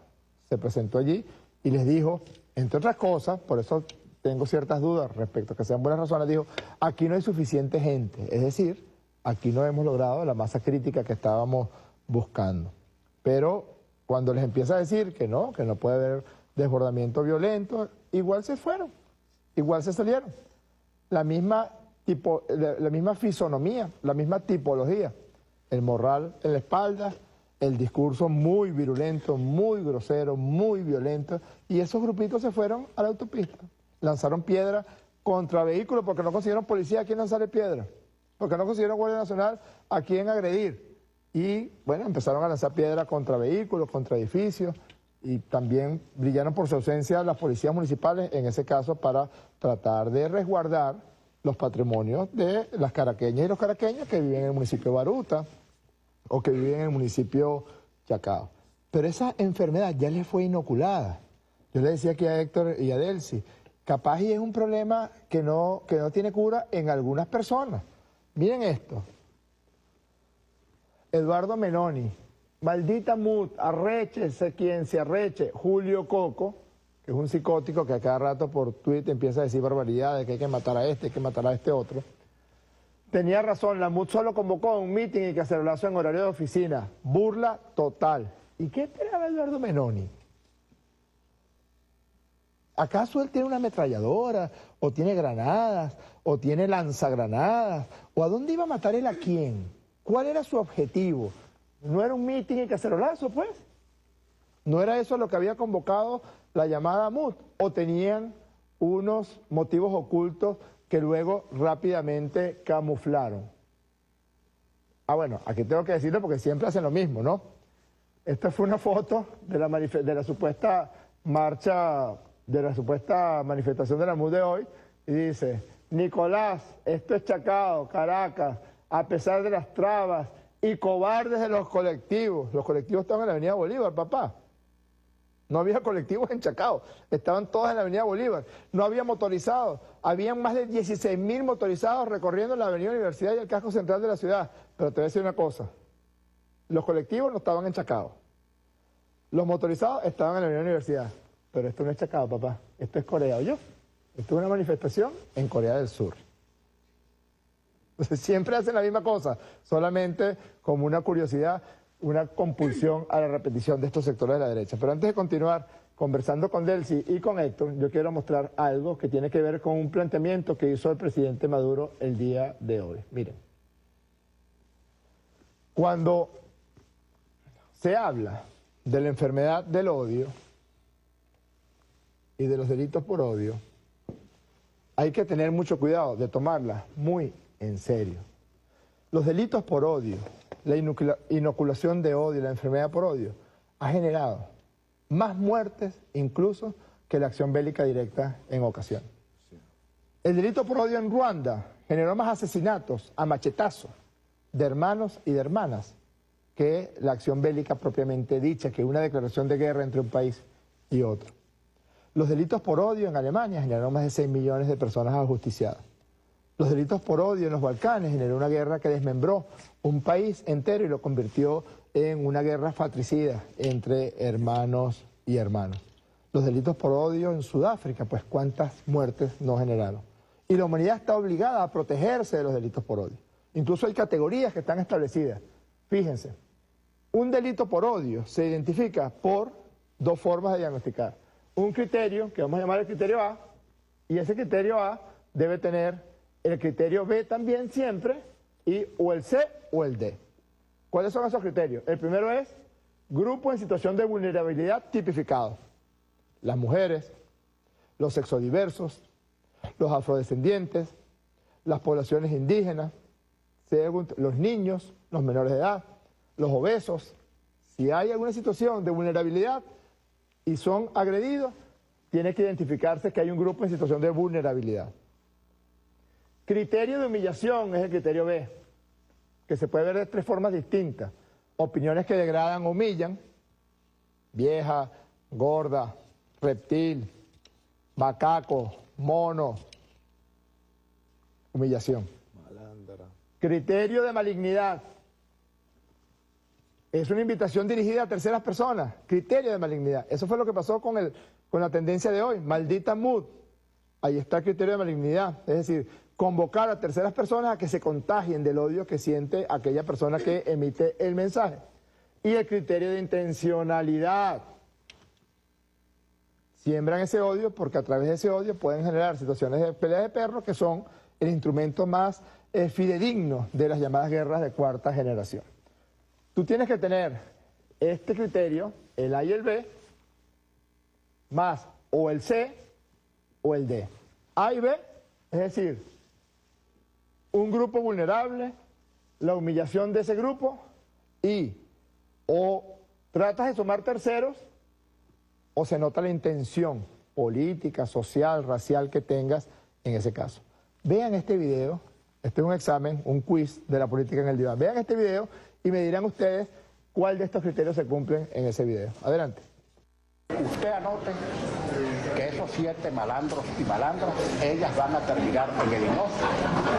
[SPEAKER 3] se presentó allí y les dijo, entre otras cosas, por eso tengo ciertas dudas respecto a que sean buenas razones, dijo, aquí no hay suficiente gente, es decir, aquí no hemos logrado la masa crítica que estábamos buscando. Pero cuando les empieza a decir que no puede haber desbordamiento violento, igual se fueron, igual se salieron. La misma fisonomía, la misma tipología, el morral en la espalda, el discurso muy virulento, muy grosero, muy violento, y esos grupitos se fueron a la autopista, lanzaron piedra contra vehículos porque no consiguieron policía a quien lanzarle piedra, porque no consiguieron Guardia Nacional a quien agredir, y bueno, empezaron a lanzar piedra contra vehículos, contra edificios, y también brillaron por su ausencia las policías municipales, en ese caso para tratar de resguardar los patrimonios de las caraqueñas y los caraqueños que viven en el municipio de Baruta o que viven en el municipio Chacao. Pero esa enfermedad ya les fue inoculada. Yo le decía aquí a Héctor y a Delcy, capaz y es un problema que no tiene cura en algunas personas. Miren esto. Eduardo Menoni, maldita MUT, arréchese quien se arreche. Julio Coco, que es un psicótico que a cada rato por Twitter empieza a decir barbaridades, que hay que matar a este, hay que matar a este otro. Tenía razón, la MUT solo convocó un meeting y cacerolazo en horario de oficina. Burla total. ¿Y qué esperaba Eduardo Menoni? ¿Acaso él tiene una ametralladora, o tiene granadas, o tiene lanzagranadas? ¿O a dónde iba a matar él a quién? ¿Cuál era su objetivo? ¿No era un meeting y cacerolazo, pues? ¿No era eso lo que había convocado la llamada MUT? ¿O tenían unos motivos ocultos que luego rápidamente camuflaron? Ah, bueno, aquí tengo que decirlo porque siempre hacen lo mismo, ¿no? Esta fue una foto de la supuesta marcha, de la supuesta manifestación de la MUT de hoy, y dice, Nicolás, esto es Chacao, Caracas, a pesar de las trabas y cobardes de los colectivos. Los colectivos estaban en la avenida Bolívar, papá. No había colectivos en Chacao, estaban todos en la avenida Bolívar. No había motorizados, habían más de 16.000 motorizados recorriendo la avenida Universidad y el casco central de la ciudad. Pero te voy a decir una cosa, los colectivos no estaban en Chacao, los motorizados estaban en la avenida Universidad. Pero esto no es Chacao, papá, esto es Corea, ¿oyó? Esto es una manifestación en Corea del Sur. Entonces siempre hacen la misma cosa, solamente como una curiosidad, una compulsión a la repetición de estos sectores de la derecha. Pero antes de continuar conversando con Delcy y con Héctor, yo quiero mostrar algo que tiene que ver con un planteamiento que hizo el presidente Maduro el día de hoy. Miren, cuando se habla de la enfermedad del odio y de los delitos por odio, hay que tener mucho cuidado de tomarla muy en serio. Los delitos por odio, la inoculación de odio, la enfermedad por odio, ha generado más muertes incluso que la acción bélica directa en ocasión. Sí. El delito por odio en Ruanda generó más asesinatos a machetazos de hermanos y de hermanas que la acción bélica propiamente dicha, que una declaración de guerra entre un país y otro. Los delitos por odio en Alemania generaron más de 6 millones de personas ajusticiadas. Los delitos por odio en los Balcanes generó una guerra que desmembró un país entero y lo convirtió en una guerra fratricida entre hermanos y hermanos. Los delitos por odio en Sudáfrica, pues cuántas muertes no generaron. Y la humanidad está obligada a protegerse de los delitos por odio. Incluso hay categorías que están establecidas. Fíjense, un delito por odio se identifica por dos formas de diagnosticar. Un criterio, que vamos a llamar el criterio A, y ese criterio A debe tener el criterio B también siempre, y o el C o el D. ¿Cuáles son esos criterios? El primero es grupo en situación de vulnerabilidad tipificado. Las mujeres, los sexodiversos, los afrodescendientes, las poblaciones indígenas, los niños, los menores de edad, los obesos. Si hay alguna situación de vulnerabilidad y son agredidos, tiene que identificarse que hay un grupo en situación de vulnerabilidad. Criterio de humillación es el criterio B, que se puede ver de tres formas distintas. Opiniones que degradan o humillan, vieja, gorda, reptil, macaco, mono, humillación. Malandra. Criterio de malignidad. Es una invitación dirigida a terceras personas. Criterio de malignidad. Eso fue lo que pasó con la tendencia de hoy. Maldita mood. Ahí está el criterio de malignidad. Es decir, convocar a terceras personas a que se contagien del odio que siente aquella persona que emite el mensaje. Y el criterio de intencionalidad. Siembran ese odio porque a través de ese odio pueden generar situaciones de pelea de perros que son el instrumento más fidedigno de las llamadas guerras de cuarta generación. Tú tienes que tener este criterio, el A y el B, más o el C o el D. A y B, es decir, un grupo vulnerable, la humillación de ese grupo y o tratas de sumar terceros o se nota la intención política, social, racial que tengas en ese caso. Vean este video, este es un examen, un quiz de la política en el diván. Vean este video y me dirán ustedes cuál de estos criterios se cumplen en ese video. Adelante.
[SPEAKER 19] Usted anote que esos 7 malandros y malandras, ellas van a terminar en el INOS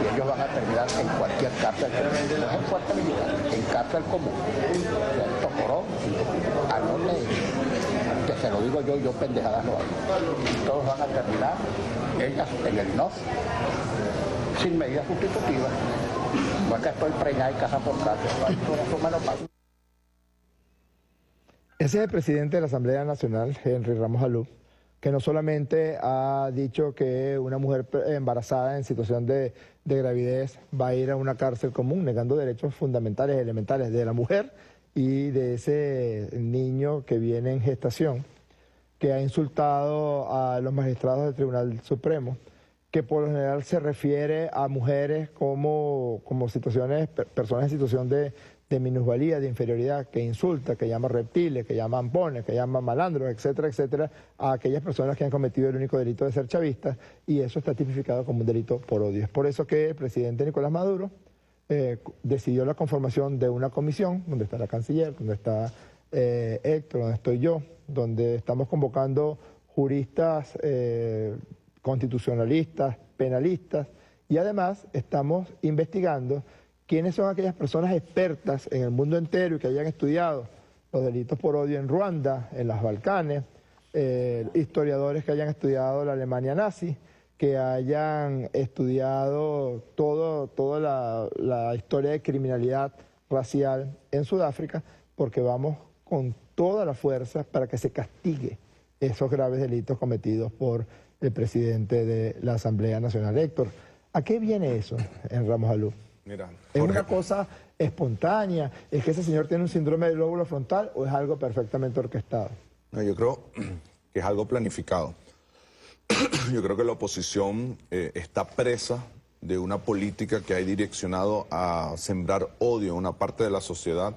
[SPEAKER 19] y ellos van a terminar en cualquier cárcel, no es en fuerte militar, en cárcel común. Esto por anote, que se lo digo yo pendejadas no hago. Todos van a terminar, ellas en el INOS, sin medidas sustitutivas. No es que estoy preñada y casa por casa, eso me lo paso.
[SPEAKER 3] Ese es el presidente de la Asamblea Nacional, Henry Ramos Alú, que no solamente ha dicho que una mujer embarazada en situación de gravidez va a ir a una cárcel común, negando derechos fundamentales, elementales de la mujer y de ese niño que viene en gestación, que ha insultado a los magistrados del Tribunal Supremo, que por lo general se refiere a mujeres como personas en situación de minusvalía, de inferioridad, que insulta, que llama reptiles, que llama ampones, que llama malandros, etcétera, etcétera, a aquellas personas que han cometido el único delito de ser chavistas, y eso está tipificado como un delito por odio. Es por eso que el presidente Nicolás Maduro decidió la conformación de una comisión, donde está la canciller, donde está Héctor, donde estoy yo, donde estamos convocando juristas constitucionalistas, penalistas, y además estamos investigando quiénes son aquellas personas expertas en el mundo entero y que hayan estudiado los delitos por odio en Ruanda, en los Balcanes, historiadores que hayan estudiado la Alemania nazi, que hayan estudiado toda la historia de criminalidad racial en Sudáfrica, porque vamos con toda la fuerza para que se castigue esos graves delitos cometidos por el presidente de la Asamblea Nacional. Héctor, ¿a qué viene eso en Ramos Alú?
[SPEAKER 15] Mira,
[SPEAKER 3] ¿Es una cosa espontánea? ¿Es que ese señor tiene un síndrome del lóbulo frontal o es algo perfectamente orquestado?
[SPEAKER 15] No, yo creo que es algo planificado. Yo creo que la oposición está presa de una política que ha direccionado a sembrar odio en una parte de la sociedad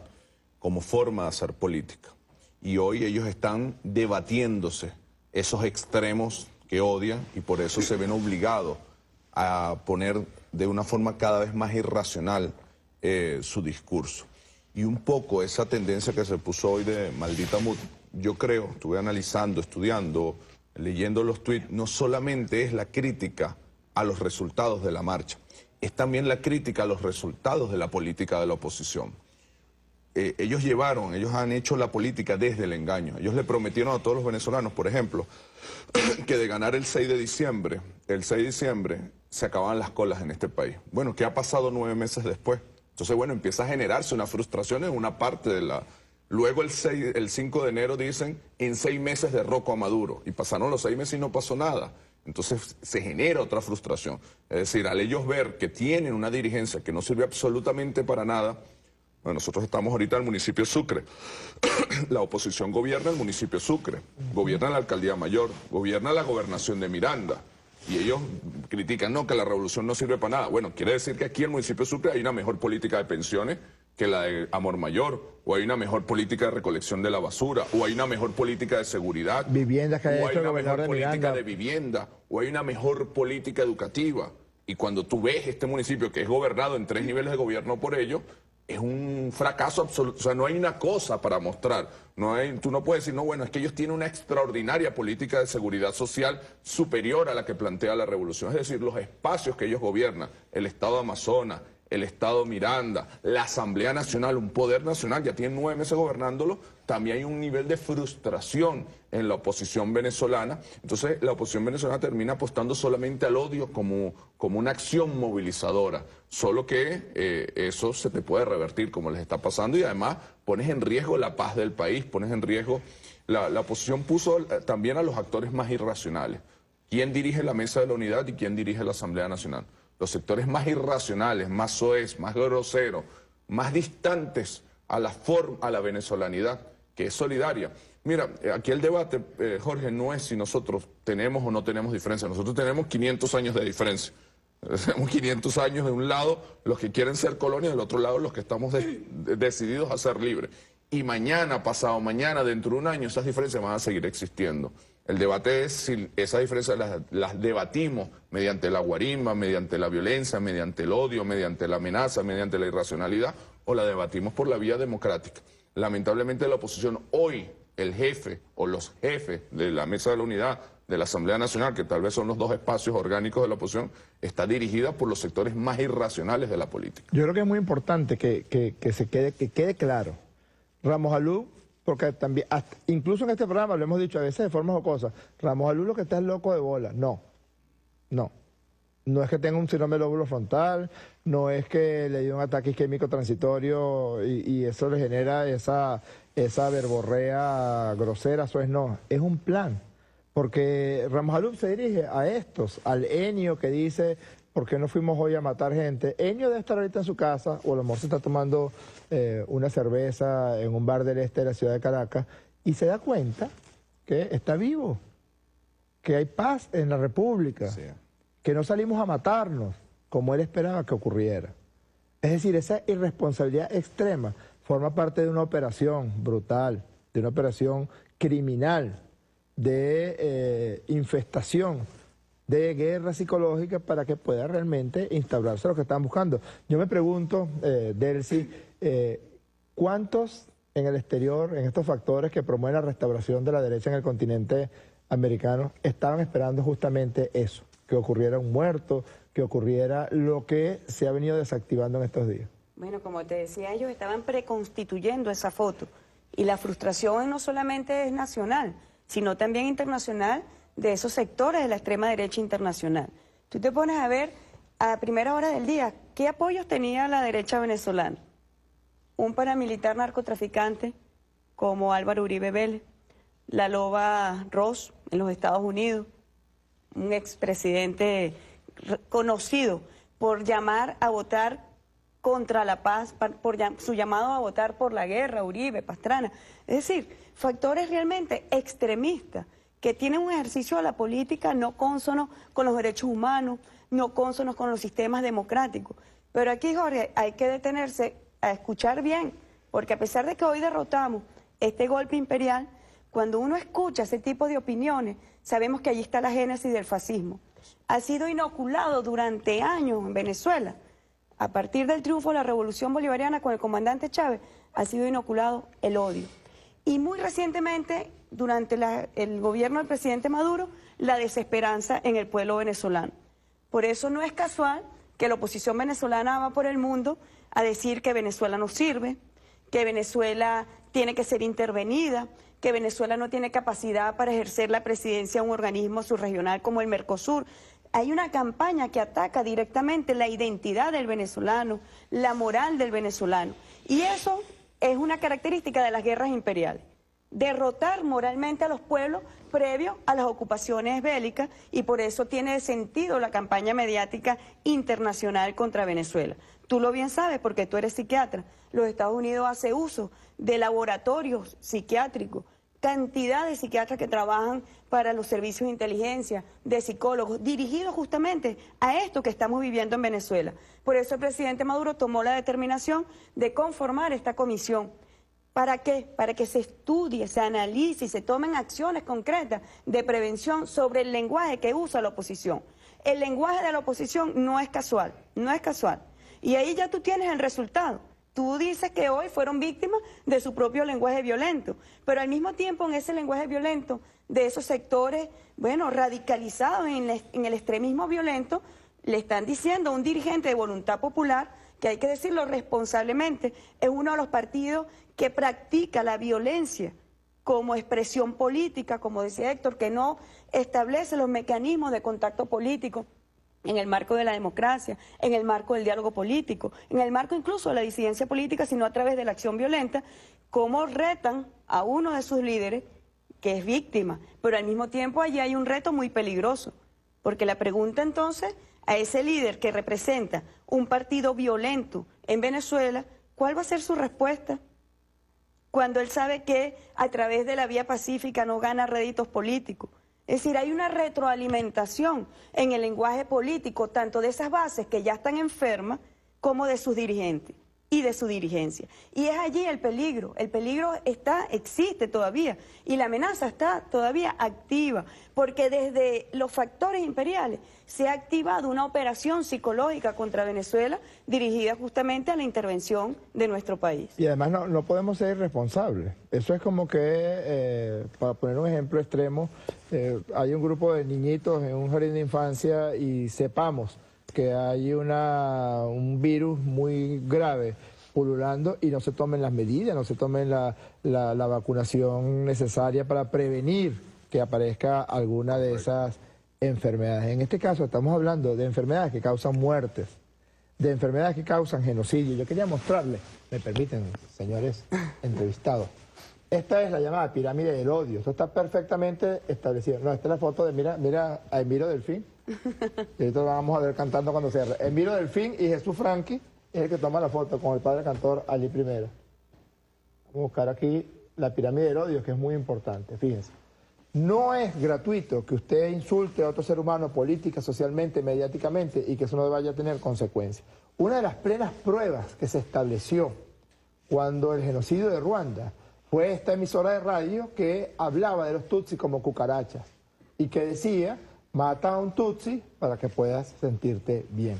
[SPEAKER 15] como forma de hacer política. Y hoy ellos están debatiéndose esos extremos que odian y por eso se ven obligados a poner de una forma cada vez más irracional su discurso. Y un poco esa tendencia que se puso hoy de maldita mood, yo creo, estuve analizando, estudiando, leyendo los tweets, no solamente es la crítica a los resultados de la marcha. Es también la crítica a los resultados de la política de la oposición. Ellos han hecho la política desde el engaño. Ellos le prometieron a todos los venezolanos, por ejemplo, que de ganar el 6 de diciembre se acababan las colas en este país. Bueno, ¿qué ha pasado 9 meses después? Entonces, bueno, empieza a generarse una frustración en una parte de la... Luego el 5 de enero dicen, en 6 meses derroco a Maduro. Y pasaron los 6 meses y no pasó nada. Entonces se genera otra frustración. Es decir, al ellos ver que tienen una dirigencia que no sirve absolutamente para nada. Bueno, nosotros estamos ahorita en el municipio de Sucre. La oposición gobierna el municipio de Sucre, gobierna la alcaldía mayor, gobierna la gobernación de Miranda. Y ellos critican, no, que la revolución no sirve para nada. Bueno, quiere decir que aquí en el municipio de Sucre hay una mejor política de pensiones que la de Amor Mayor, o hay una mejor política de recolección de la basura, o hay una mejor política de seguridad,
[SPEAKER 3] viviendas que
[SPEAKER 15] o hay una mejor política de vivienda, o hay una mejor política educativa. Y cuando tú ves este municipio que es gobernado en 3 niveles de gobierno por ellos, es un fracaso absoluto. O sea, no hay una cosa para mostrar. Tú no puedes decir, no, bueno, es que ellos tienen una extraordinaria política de seguridad social superior a la que plantea la revolución. Es decir, los espacios que ellos gobiernan, el Estado de Amazonas, el Estado Miranda, la Asamblea Nacional, un poder nacional, ya tienen 9 meses gobernándolo, también hay un nivel de frustración en la oposición venezolana. Entonces la oposición venezolana termina apostando solamente al odio como una acción movilizadora, solo que eso se te puede revertir como les está pasando y además pones en riesgo la paz del país, pones en riesgo... La oposición puso también a los actores más irracionales. ¿Quién dirige la Mesa de la Unidad y quién dirige la Asamblea Nacional? Los sectores más irracionales, más soez, más groseros, más distantes a la venezolanidad, que es solidaria. Mira, aquí el debate, Jorge, no es si nosotros tenemos o no tenemos diferencia. Nosotros tenemos 500 años de diferencia. Tenemos 500 años de un lado los que quieren ser colonia, del otro lado los que estamos decididos a ser libres. Y mañana, pasado mañana, dentro de un año, esas diferencias van a seguir existiendo. El debate es si esas diferencias las debatimos mediante la guarimba, mediante la violencia, mediante el odio, mediante la amenaza, mediante la irracionalidad, o la debatimos por la vía democrática. Lamentablemente la oposición hoy, el jefe o los jefes de la Mesa de la Unidad, de la Asamblea Nacional, que tal vez son los 2 espacios orgánicos de la oposición, está dirigida por los sectores más irracionales de la política.
[SPEAKER 3] Yo creo que es muy importante que quede claro. Ramos Alú, porque también, incluso en este programa lo hemos dicho a veces de forma jocosa, Ramos Alú lo que está es loco de bola. No es que tenga un síndrome del lóbulo frontal, no es que le dio un ataque isquémico transitorio y eso le genera esa verborrea grosera, eso es un plan. Porque Ramos Alú se dirige a estos, al Enio que dice, ¿por qué no fuimos hoy a matar gente? Enio debe estar ahorita en su casa, o a lo mejor se está tomando una cerveza en un bar del este de la ciudad de Caracas, y se da cuenta que está vivo, que hay paz en la República, sí, que no salimos a matarnos, como él esperaba que ocurriera. Es decir, esa irresponsabilidad extrema forma parte de una operación brutal, de una operación criminal, de infestación, de guerra psicológica para que pueda realmente instaurarse lo que están buscando. Yo me pregunto, Delcy, ¿cuántos en el exterior, en estos factores que promueven la restauración de la derecha en el continente americano, estaban esperando justamente eso, que ocurriera un muerto, que ocurriera lo que se ha venido desactivando en estos días?
[SPEAKER 16] Bueno, como te decía, ellos estaban preconstituyendo esa foto y la frustración no solamente es nacional, sino también internacional, de esos sectores de la extrema derecha internacional. Tú te pones a ver a primera hora del día qué apoyos tenía la derecha venezolana. Un paramilitar narcotraficante como Álvaro Uribe Vélez, la Loba Ross en los Estados Unidos, un expresidente conocido por llamar a votar contra la paz, por su llamado a votar por la guerra, Uribe, Pastrana. Es decir, factores realmente extremistas que tienen un ejercicio de la política no consono con los derechos humanos, no consonos con los sistemas democráticos. Pero aquí, Jorge, hay que detenerse a escuchar bien, porque a pesar de que hoy derrotamos este golpe imperial, cuando uno escucha ese tipo de opiniones, sabemos que allí está la génesis del fascismo. Ha sido inoculado durante años en Venezuela. A partir del triunfo de la Revolución Bolivariana con el comandante Chávez, ha sido inoculado el odio. Y muy recientemente, durante el gobierno del presidente Maduro, la desesperanza en el pueblo venezolano. Por eso no es casual que la oposición venezolana va por el mundo a decir que Venezuela no sirve, que Venezuela tiene que ser intervenida, que Venezuela no tiene capacidad para ejercer la presidencia de un organismo subregional como el Mercosur. Hay una campaña que ataca directamente la identidad del venezolano, la moral del venezolano. Y eso es una característica de las guerras imperiales. Derrotar moralmente a los pueblos previo a las ocupaciones bélicas, y por eso tiene sentido la campaña mediática internacional contra Venezuela. Tú lo bien sabes porque tú eres psiquiatra. Los Estados Unidos hace uso de laboratorios psiquiátricos, cantidad de psiquiatras que trabajan para los servicios de inteligencia, de psicólogos, dirigidos justamente a esto que estamos viviendo en Venezuela. Por eso el presidente Maduro tomó la determinación de conformar esta comisión. ¿Para qué? Para que se estudie, se analice y se tomen acciones concretas de prevención sobre el lenguaje que usa la oposición. El lenguaje de la oposición no es casual, no es casual. Y ahí ya tú tienes el resultado. Tú dices que hoy fueron víctimas de su propio lenguaje violento, pero al mismo tiempo en ese lenguaje violento de esos sectores, bueno, radicalizados en el extremismo violento, le están diciendo a un dirigente de Voluntad Popular, que hay que decirlo responsablemente, es uno de los partidos que practica la violencia como expresión política, como decía Héctor, que no establece los mecanismos de contacto político en el marco de la democracia, en el marco del diálogo político, en el marco incluso de la disidencia política, sino a través de la acción violenta, cómo retan a uno de sus líderes, que es víctima, pero al mismo tiempo allí hay un reto muy peligroso, porque la pregunta entonces a ese líder que representa un partido violento en Venezuela, ¿cuál va a ser su respuesta? Cuando él sabe que a través de la vía pacífica no gana réditos políticos. Es decir, hay una retroalimentación en el lenguaje político, tanto de esas bases que ya están enfermas, como de sus dirigentes y de su dirigencia. Y es allí el peligro existe todavía, y la amenaza está todavía activa, porque desde los factores imperiales se ha activado una operación psicológica contra Venezuela dirigida justamente a la intervención de nuestro país.
[SPEAKER 3] Y además no podemos ser irresponsables. Eso es como que, para poner un ejemplo extremo, hay un grupo de niñitos en un jardín de infancia y sepamos que hay un virus muy grave pululando y no se tomen las medidas, no se tomen la vacunación necesaria para prevenir que aparezca alguna de esas enfermedades. En este caso estamos hablando de enfermedades que causan muertes, de enfermedades que causan genocidio. Yo quería mostrarles, me permiten, señores entrevistados, esta es la llamada pirámide del odio. Esto está perfectamente establecido. No, esta es la foto de, mira a Emiro Delfín. Y ahorita lo vamos a ver cantando cuando cierre. Emiro Delfín y Jesús Franqui es el que toma la foto con el padre cantor Ali I. Vamos a buscar aquí la pirámide del odio, que es muy importante. Fíjense. No es gratuito que usted insulte a otro ser humano política, socialmente, mediáticamente, y que eso no vaya a tener consecuencias. Una de las plenas pruebas que se estableció cuando el genocidio de Ruanda fue esta emisora de radio que hablaba de los tutsis como cucarachas y que decía: mata a un tutsi para que puedas sentirte bien.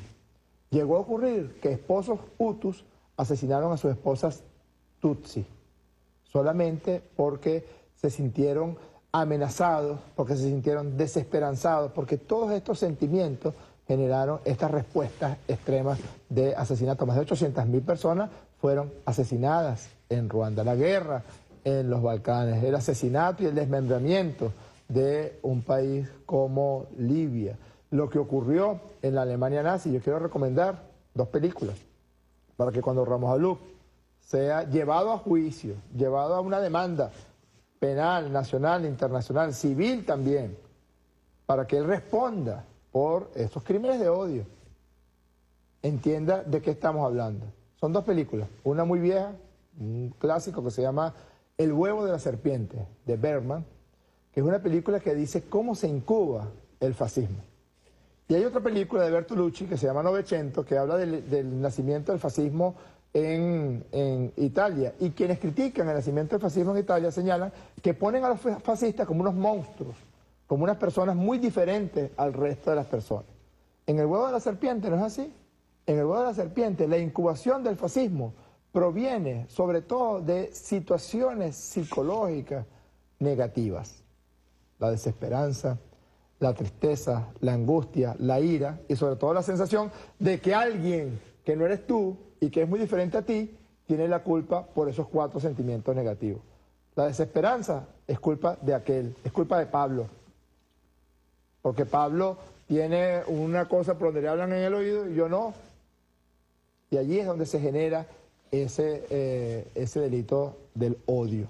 [SPEAKER 3] Llegó a ocurrir que esposos hutus asesinaron a sus esposas tutsi, solamente porque se sintieron amenazados, porque se sintieron desesperanzados, porque todos estos sentimientos generaron estas respuestas extremas de asesinato. Más de 800.000 personas fueron asesinadas en Ruanda. La guerra en los Balcanes, el asesinato y el desmembramiento de un país como Libia. Lo que ocurrió en la Alemania nazi. Yo quiero recomendar 2 películas para que cuando Ramos Allup sea llevado a juicio, llevado a una demanda penal, nacional, internacional, civil también, para que él responda por estos crímenes de odio, entienda de qué estamos hablando. Son 2 películas, una muy vieja, un clásico que se llama El huevo de la serpiente, de Bergman, que es una película que dice cómo se incuba el fascismo. Y hay otra película de Bertolucci que se llama Novecento, que habla del nacimiento del fascismo en Italia. Y quienes critican el nacimiento del fascismo en Italia señalan que ponen a los fascistas como unos monstruos, como unas personas muy diferentes al resto de las personas. En El huevo de la serpiente no es así. En El huevo de la serpiente la incubación del fascismo proviene sobre todo de situaciones psicológicas negativas. La desesperanza, la tristeza, la angustia, la ira y sobre todo la sensación de que alguien que no eres tú y que es muy diferente a ti tiene la culpa por esos 4 sentimientos negativos. La desesperanza es culpa de aquel, es culpa de Pablo. Porque Pablo tiene una cosa por donde le hablan en el oído y yo no. Y allí es donde se genera ese delito del odio.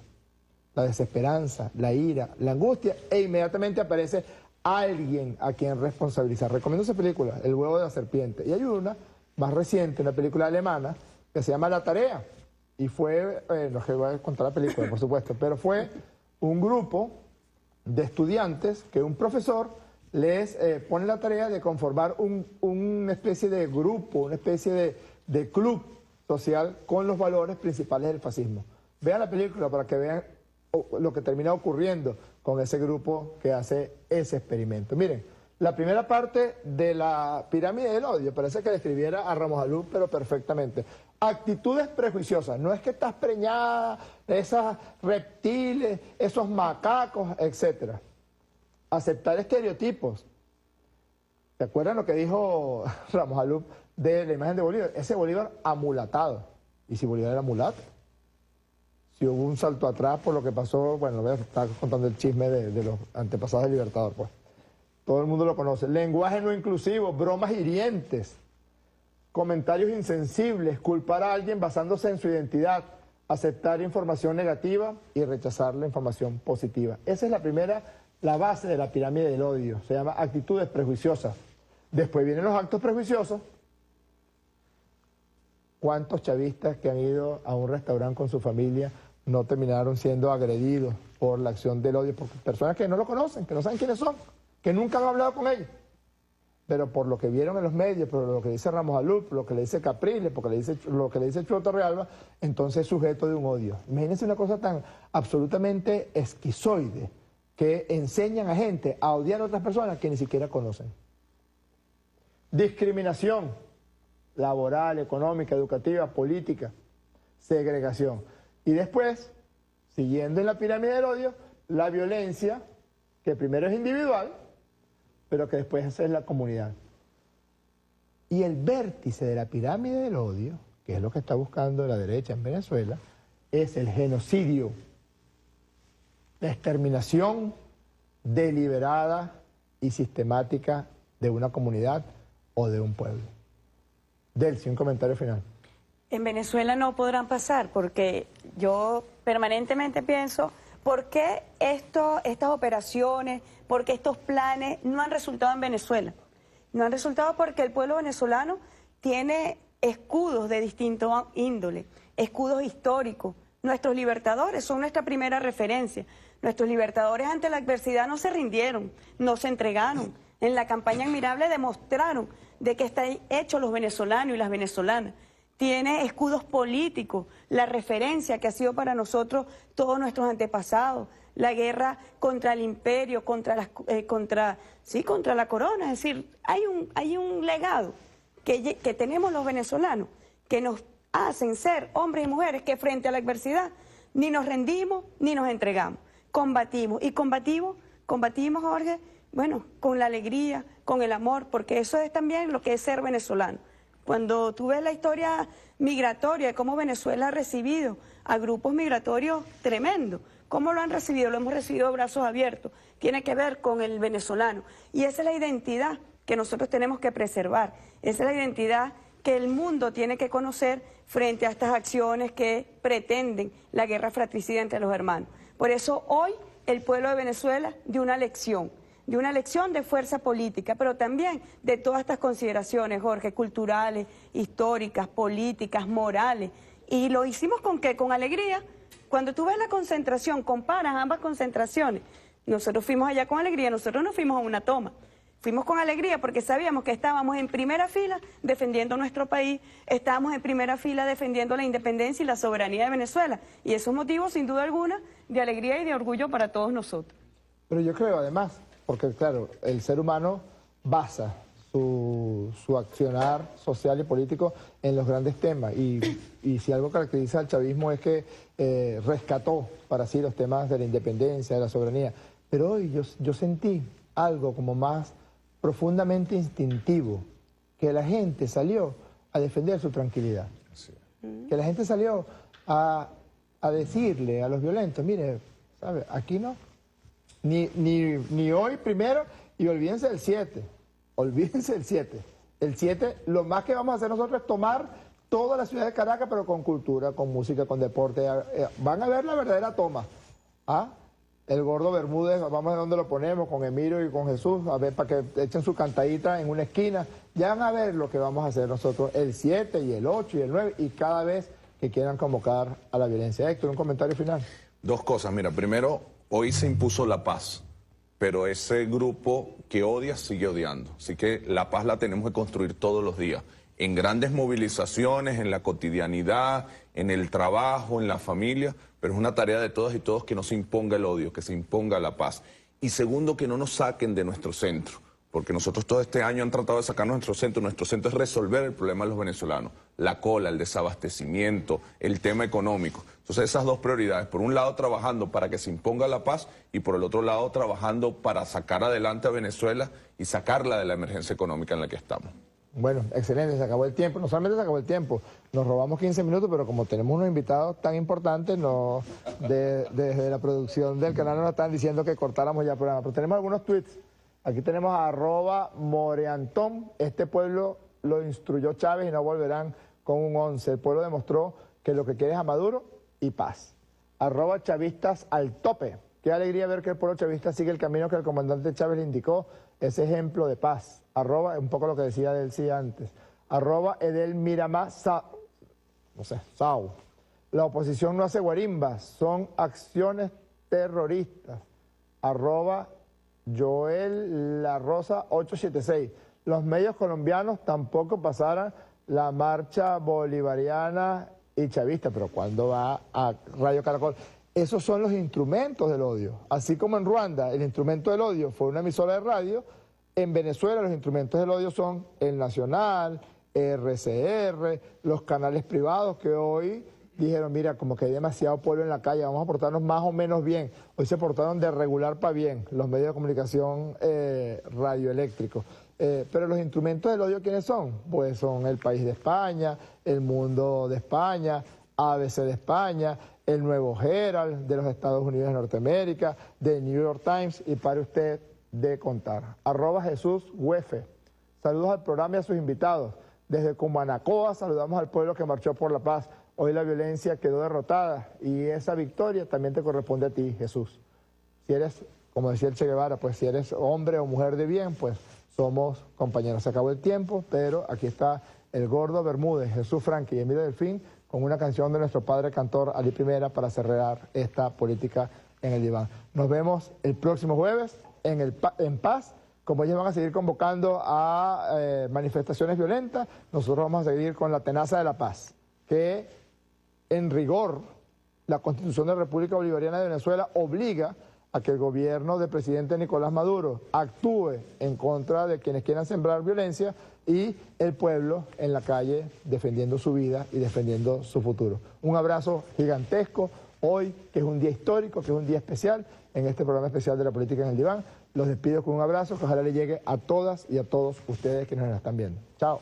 [SPEAKER 3] La desesperanza, la ira, la angustia, e inmediatamente aparece alguien a quien responsabilizar. Recomiendo esa película, El huevo de la serpiente. Y hay una más reciente, una película alemana, que se llama La Tarea. Y fue, no es que voy a contar la película, por supuesto, pero fue un grupo de estudiantes que un profesor les pone la tarea de conformar una especie de grupo, una especie de club social con los valores principales del fascismo. Vean la película para que vean lo que termina ocurriendo con ese grupo que hace ese experimento. Miren, la primera parte de la pirámide del odio parece que describiera a Ramos Alú, pero perfectamente. Actitudes prejuiciosas, no es que estás preñada de esos reptiles, esos macacos, etc. Aceptar estereotipos. ¿Se acuerdan lo que dijo Ramos Alú de la imagen de Bolívar? Ese Bolívar amulatado. ¿Y si Bolívar era mulato? Si hubo un salto atrás por lo que pasó, bueno, voy a estar contando el chisme de los antepasados del Libertador, pues. Todo el mundo lo conoce. Lenguaje no inclusivo, bromas hirientes, comentarios insensibles, culpar a alguien basándose en su identidad, aceptar información negativa y rechazar la información positiva. Esa es la base de la pirámide del odio. Se llama actitudes prejuiciosas. Después vienen los actos prejuiciosos. ¿Cuántos chavistas que han ido a un restaurante con su familia no terminaron siendo agredidos por la acción del odio? Por personas que no lo conocen, que no saben quiénes son, que nunca han hablado con ellos. Pero por lo que vieron en los medios, por lo que dice Ramos Alú, por lo que le dice Capriles, por lo que le dice Chulo Torrealba, entonces es sujeto de un odio. Imagínense una cosa tan absolutamente esquizoide, que enseñan a gente a odiar a otras personas que ni siquiera conocen. Discriminación laboral, económica, educativa, política, segregación. Y después, siguiendo en la pirámide del odio, la violencia, que primero es individual, pero que después es la comunidad. Y el vértice de la pirámide del odio, que es lo que está buscando la derecha en Venezuela, es el genocidio, la exterminación deliberada y sistemática de una comunidad o de un pueblo. Delcy, un comentario final.
[SPEAKER 16] En Venezuela no podrán pasar porque yo permanentemente pienso, ¿por qué estas operaciones, por qué estos planes no han resultado en Venezuela? No han resultado porque el pueblo venezolano tiene escudos de distinto índole, escudos históricos. Nuestros libertadores son nuestra primera referencia. Nuestros libertadores ante la adversidad no se rindieron, no se entregaron. En la campaña admirable demostraron de qué están hechos los venezolanos y las venezolanas. Tiene escudos políticos, la referencia que ha sido para nosotros todos nuestros antepasados, la guerra contra el imperio, contra la corona. Es decir, hay un legado que tenemos los venezolanos que nos hacen ser hombres y mujeres que frente a la adversidad ni nos rendimos ni nos entregamos. Combatimos y combatimos, Jorge, bueno, con la alegría, con el amor, porque eso es también lo que es ser venezolano. Cuando tú ves la historia migratoria de cómo Venezuela ha recibido a grupos migratorios tremendos, ¿cómo lo han recibido? Lo hemos recibido a brazos abiertos. Tiene que ver con el venezolano. Y esa es la identidad que nosotros tenemos que preservar. Esa es la identidad que el mundo tiene que conocer frente a estas acciones que pretenden la guerra fratricida entre los hermanos. Por eso hoy el pueblo de Venezuela dio una lección de fuerza política, pero también de todas estas consideraciones, Jorge, culturales, históricas, políticas, morales. Y lo hicimos ¿con qué? Con alegría. Cuando tú ves la concentración, comparas ambas concentraciones. Nosotros fuimos allá con alegría, nosotros no fuimos a una toma. Fuimos con alegría porque sabíamos que estábamos en primera fila defendiendo nuestro país, estábamos en primera fila defendiendo la independencia y la soberanía de Venezuela. Y esos motivos, sin duda alguna, de alegría y de orgullo para todos nosotros.
[SPEAKER 3] Pero yo creo, además, porque claro, el ser humano basa su accionar social y político en los grandes temas. Y si algo caracteriza al chavismo es que rescató para sí los temas de la independencia, de la soberanía. Pero hoy yo sentí algo como más profundamente instintivo, que la gente salió a defender su tranquilidad. Sí. Que la gente salió a decirle a los violentos, mire, ¿sabe? Aquí no. Ni hoy primero, y olvídense del 7. Olvídense del 7. El 7, lo más que vamos a hacer nosotros es tomar toda la ciudad de Caracas, pero con cultura, con música, con deporte. Van a ver la verdadera toma. ¿Ah? El gordo Bermúdez, vamos a ver dónde lo ponemos, con Emilio y con Jesús, a ver, para que echen su cantadita en una esquina. Ya van a ver lo que vamos a hacer nosotros el 7 y el 8 y el 9, y cada vez que quieran convocar a la violencia. Héctor, un comentario final.
[SPEAKER 15] Dos cosas. Mira, primero, hoy se impuso la paz, pero ese grupo que odia sigue odiando. Así que la paz la tenemos que construir todos los días, en grandes movilizaciones, en la cotidianidad, en el trabajo, en la familia, pero es una tarea de todas y todos que no se imponga el odio, que se imponga la paz. Y segundo, que no nos saquen de nuestro centro, porque nosotros todo este año han tratado de sacarnos de nuestro centro. Nuestro centro es resolver el problema de los venezolanos, la cola, el desabastecimiento, el tema económico. Entonces esas dos prioridades, por un lado trabajando para que se imponga la paz y por el otro lado trabajando para sacar adelante a Venezuela y sacarla de la emergencia económica en la que estamos.
[SPEAKER 3] Bueno, excelente, se acabó el tiempo. No solamente se acabó el tiempo, nos robamos 15 minutos, pero como tenemos unos invitados tan importantes, desde la producción del canal nos están diciendo que cortáramos ya el programa. Pero tenemos algunos tweets. Aquí tenemos a @Moreantón. Este pueblo lo instruyó Chávez y no volverán con un 11. El pueblo demostró que lo que quiere es a Maduro y paz. @Chavistas al tope. Qué alegría ver que el pueblo chavista sigue el camino que el comandante Chávez le indicó, ese ejemplo de paz. Un poco lo que decía Delcy antes. @Edelmiramá Sau. La oposición no hace guarimbas, son acciones terroristas. @Joel La Rosa 876. Los medios colombianos tampoco pasarán la marcha bolivariana y chavista, pero ¿cuándo va a Radio Caracol? Esos son los instrumentos del odio. Así como en Ruanda el instrumento del odio fue una emisora de radio, en Venezuela los instrumentos del odio son el Nacional, RCR, los canales privados que hoy dijeron, mira, como que hay demasiado pueblo en la calle, vamos a portarnos más o menos bien. Hoy se portaron de regular para bien los medios de comunicación radioeléctricos. Pero los instrumentos del odio, ¿quiénes son? Pues son El País de España, El Mundo de España, ABC de España, El Nuevo Herald de los Estados Unidos de Norteamérica, The New York Times, y para usted de contar. @Jesús Huefe. Saludos al programa y a sus invitados. Desde Cumanacoa saludamos al pueblo que marchó por la paz. Hoy la violencia quedó derrotada y esa victoria también te corresponde a ti, Jesús. Si eres, como decía el Che Guevara, pues si eres hombre o mujer de bien, pues somos compañeros. Se acabó el tiempo, pero aquí está el gordo Bermúdez, Jesús Franqui y Emilio Delfín con una canción de nuestro padre cantor Ali Primera para cerrar esta política en el diván. Nos vemos el próximo jueves en paz. Como ellos van a seguir convocando a manifestaciones violentas, nosotros vamos a seguir con la tenaza de la paz, que en rigor la Constitución de la República Bolivariana de Venezuela obliga a que el gobierno del presidente Nicolás Maduro actúe en contra de quienes quieran sembrar violencia y el pueblo en la calle defendiendo su vida y defendiendo su futuro. Un abrazo gigantesco hoy, que es un día histórico, que es un día especial, en este programa especial de la política en el diván. Los despido con un abrazo que ojalá le llegue a todas y a todos ustedes que nos están viendo. Chao.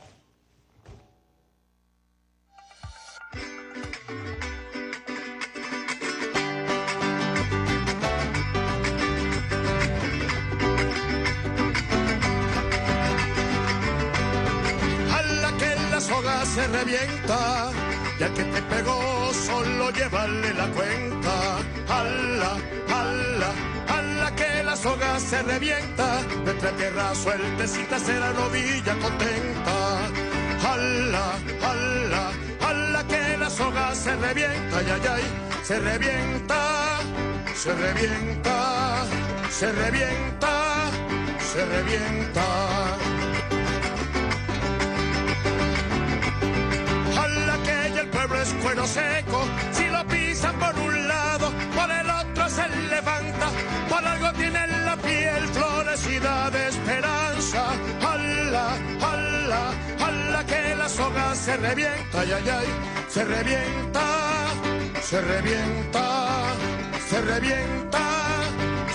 [SPEAKER 1] Se revienta y al que te pegó solo llévale la cuenta. Ala, ala, ala que la soga se revienta, nuestra tierra sueltecita será novilla contenta. Ala, ala, ala que la soga se revienta, ay, ay, ay, se revienta, se revienta, se revienta, se revienta. Es cuero seco, si lo pisan por un lado, por el otro se levanta, por algo tiene la piel florecida de esperanza. Ala, ala, ala que la soga se revienta, ay, ay, ay, se revienta, se revienta, se revienta,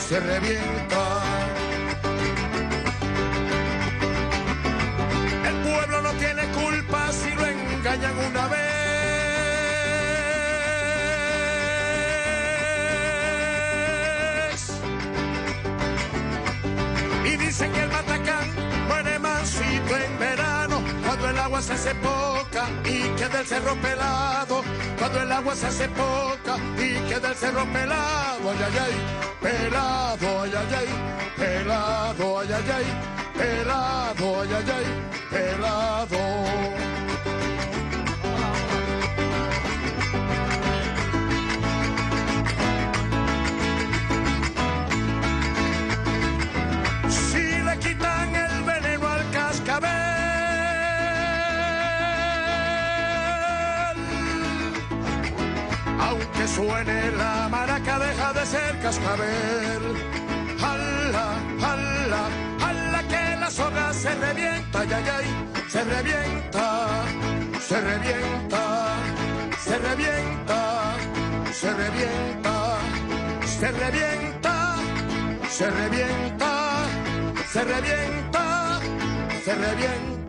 [SPEAKER 1] se revienta. una vez. Y dicen que el Matacán muere mansito en verano, cuando el agua se hace poca y queda el cerro pelado. Cuando el agua se hace poca y queda el cerro pelado. Ay, ay, ay, pelado, ay, ay, ay, pelado, ay, ay, ay, pelado, ay, ay, ay, pelado. Quitan el veneno al cascabel, aunque suene la maraca deja de ser cascabel. Jala, jala, jala que la soga se revienta, ay, ay, ay, se revienta, se revienta, se revienta, se revienta, se revienta, se revienta. Se revienta, se revienta.